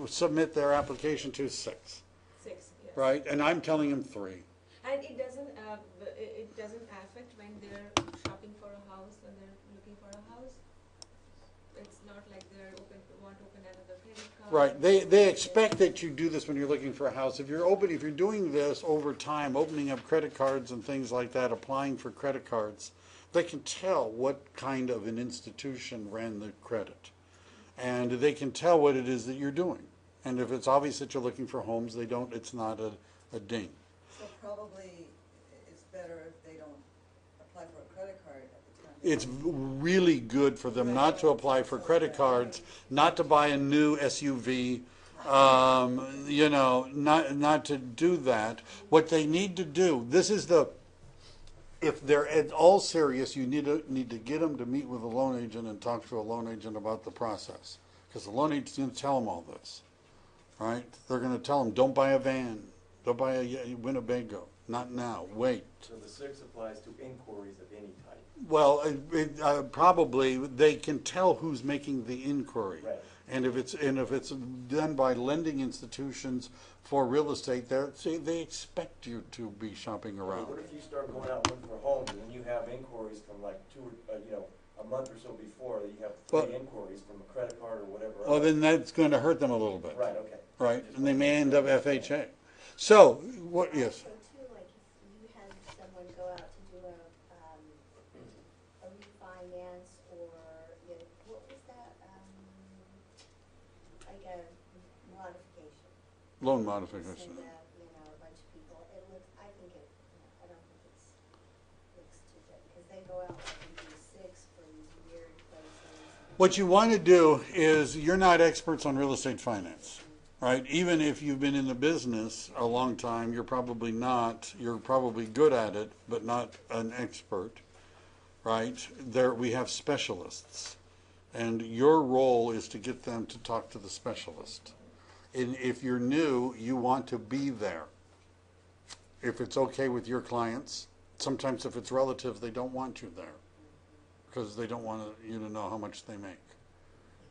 submit their application to? 6, 6. Yes. right? And I'm telling them 3. And it doesn't affect when they're shopping for a house, when they're looking for a house. It's not like want to open another credit card. Right, they expect that you do this when you're looking for a house. If you're doing this over time, opening up credit cards and things like that, applying for credit cards, they can tell what kind of an institution ran the credit. And they can tell what it is that you're doing. And if it's obvious that you're looking for homes, it's not a ding. So probably it's better if they don't apply for a credit card at the time. It's really good for them not to apply for credit cards, not to buy a new SUV, not to do that. What they need to do, if they're at all serious, you need to get them to meet with a loan agent and talk to a loan agent about the process. Because the loan agent's going to tell them all this, right? They're going to tell them, don't buy a van, don't buy a Winnebago, not now, wait. So the 6 applies to inquiries of any type. Well, probably they can tell who's making the inquiry, Right. and if it's done by lending institutions for real estate, they expect you to be shopping I mean, around. what if you start going out looking for homes and you have inquiries from like a month or so before, you have 3 inquiries from a credit card or whatever else? Well, then that's going to hurt them a little bit, Right, okay. right? And they may end up FHA. So, what? Yes. Also too, like if you had someone go out to do a refinance or, what was that, like a modification. Loan modification. Send out, a bunch of people, I think I don't think looks too good, because they go out and do 6 for these weird places. What you want to do is, you're not experts on real estate finance, right? Even if you've been in the business a long time, you're probably good at it, but not an expert, right? We have specialists, and your role is to get them to talk to the specialist. And if you're new, you want to be there. If it's okay with your clients, sometimes if it's relatives, they don't want you there because they don't want you to know how much they make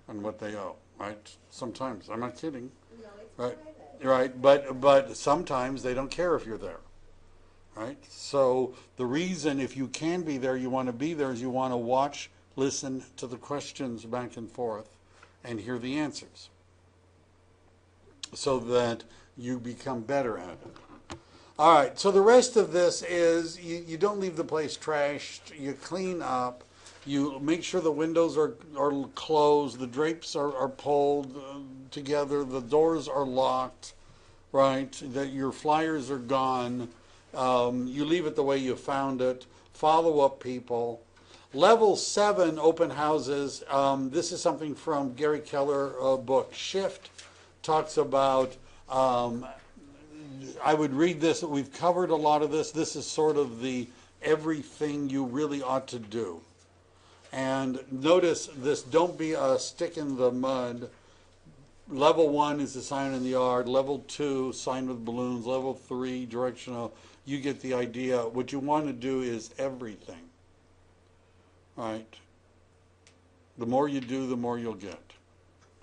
and what they owe, right? Sometimes, I'm not kidding, No, it's right? private. Right, but sometimes they don't care if you're there, right? So the reason, if you can be there, you want to be there, is you want to watch, listen to the questions back and forth, and hear the answers. so that you become better at it. All right, so the rest of this is you don't leave the place trashed. You clean up. You make sure the windows are closed, the drapes are pulled together, the doors are locked, right? That your flyers are gone. You leave it the way you found it. Follow up people. Level 7 open houses. This is something from Gary Keller book Shift. Talks about. I would read this. We've covered a lot of this. This is sort of the everything you really ought to do. And notice this, don't be a stick in the mud. Level 1 is the sign in the yard. Level 2, sign with balloons. Level 3, directional. You get the idea. What you want to do is everything. Right? The more you do, the more you'll get.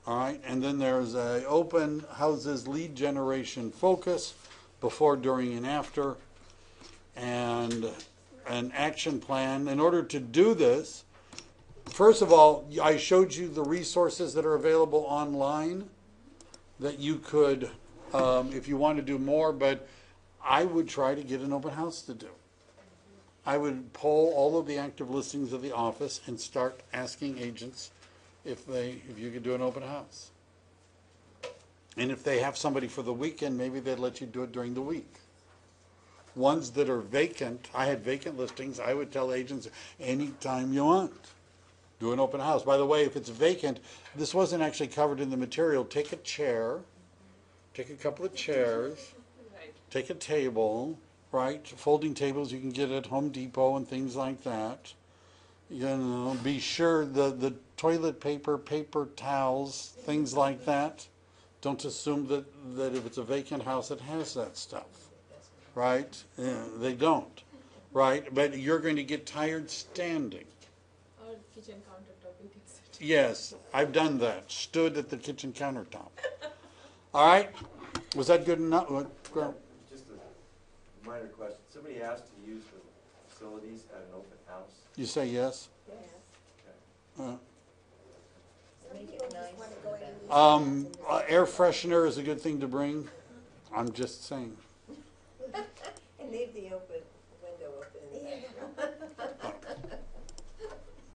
All right? And then there's a open houses lead generation focus, before, during, and after. And an action plan. In order to do this, first of all, I showed you the resources that are available online that you could, if you want to do more, but I would try to get an open house to do. I would poll all of the active listings of the office and start asking agents if you could do an open house. And if they have somebody for the weekend, maybe they'd let you do it during the week. Ones that are vacant, I had vacant listings, I would tell agents anytime you want. Do an open house. By the way, if it's vacant, this wasn't actually covered in the material. Take a chair, take a couple of chairs, take a table, right? Folding tables you can get at Home Depot and things like that. You know, be sure the toilet paper, paper towels, things like that. Don't assume that if it's a vacant house, it has that stuff, right? They don't, right? But you're going to get tired standing. Or kitchen countertop, you can sit. Yes, I've done that. Stood at the kitchen countertop. All right? Was that good enough? Just a minor question. Somebody asked to use the facilities at an open house. You say yes? Yes. Okay. Some Make it people just nice wanna in go the in back. and use the house and just- Air freshener is a good thing to bring. I'm just saying. And leave the open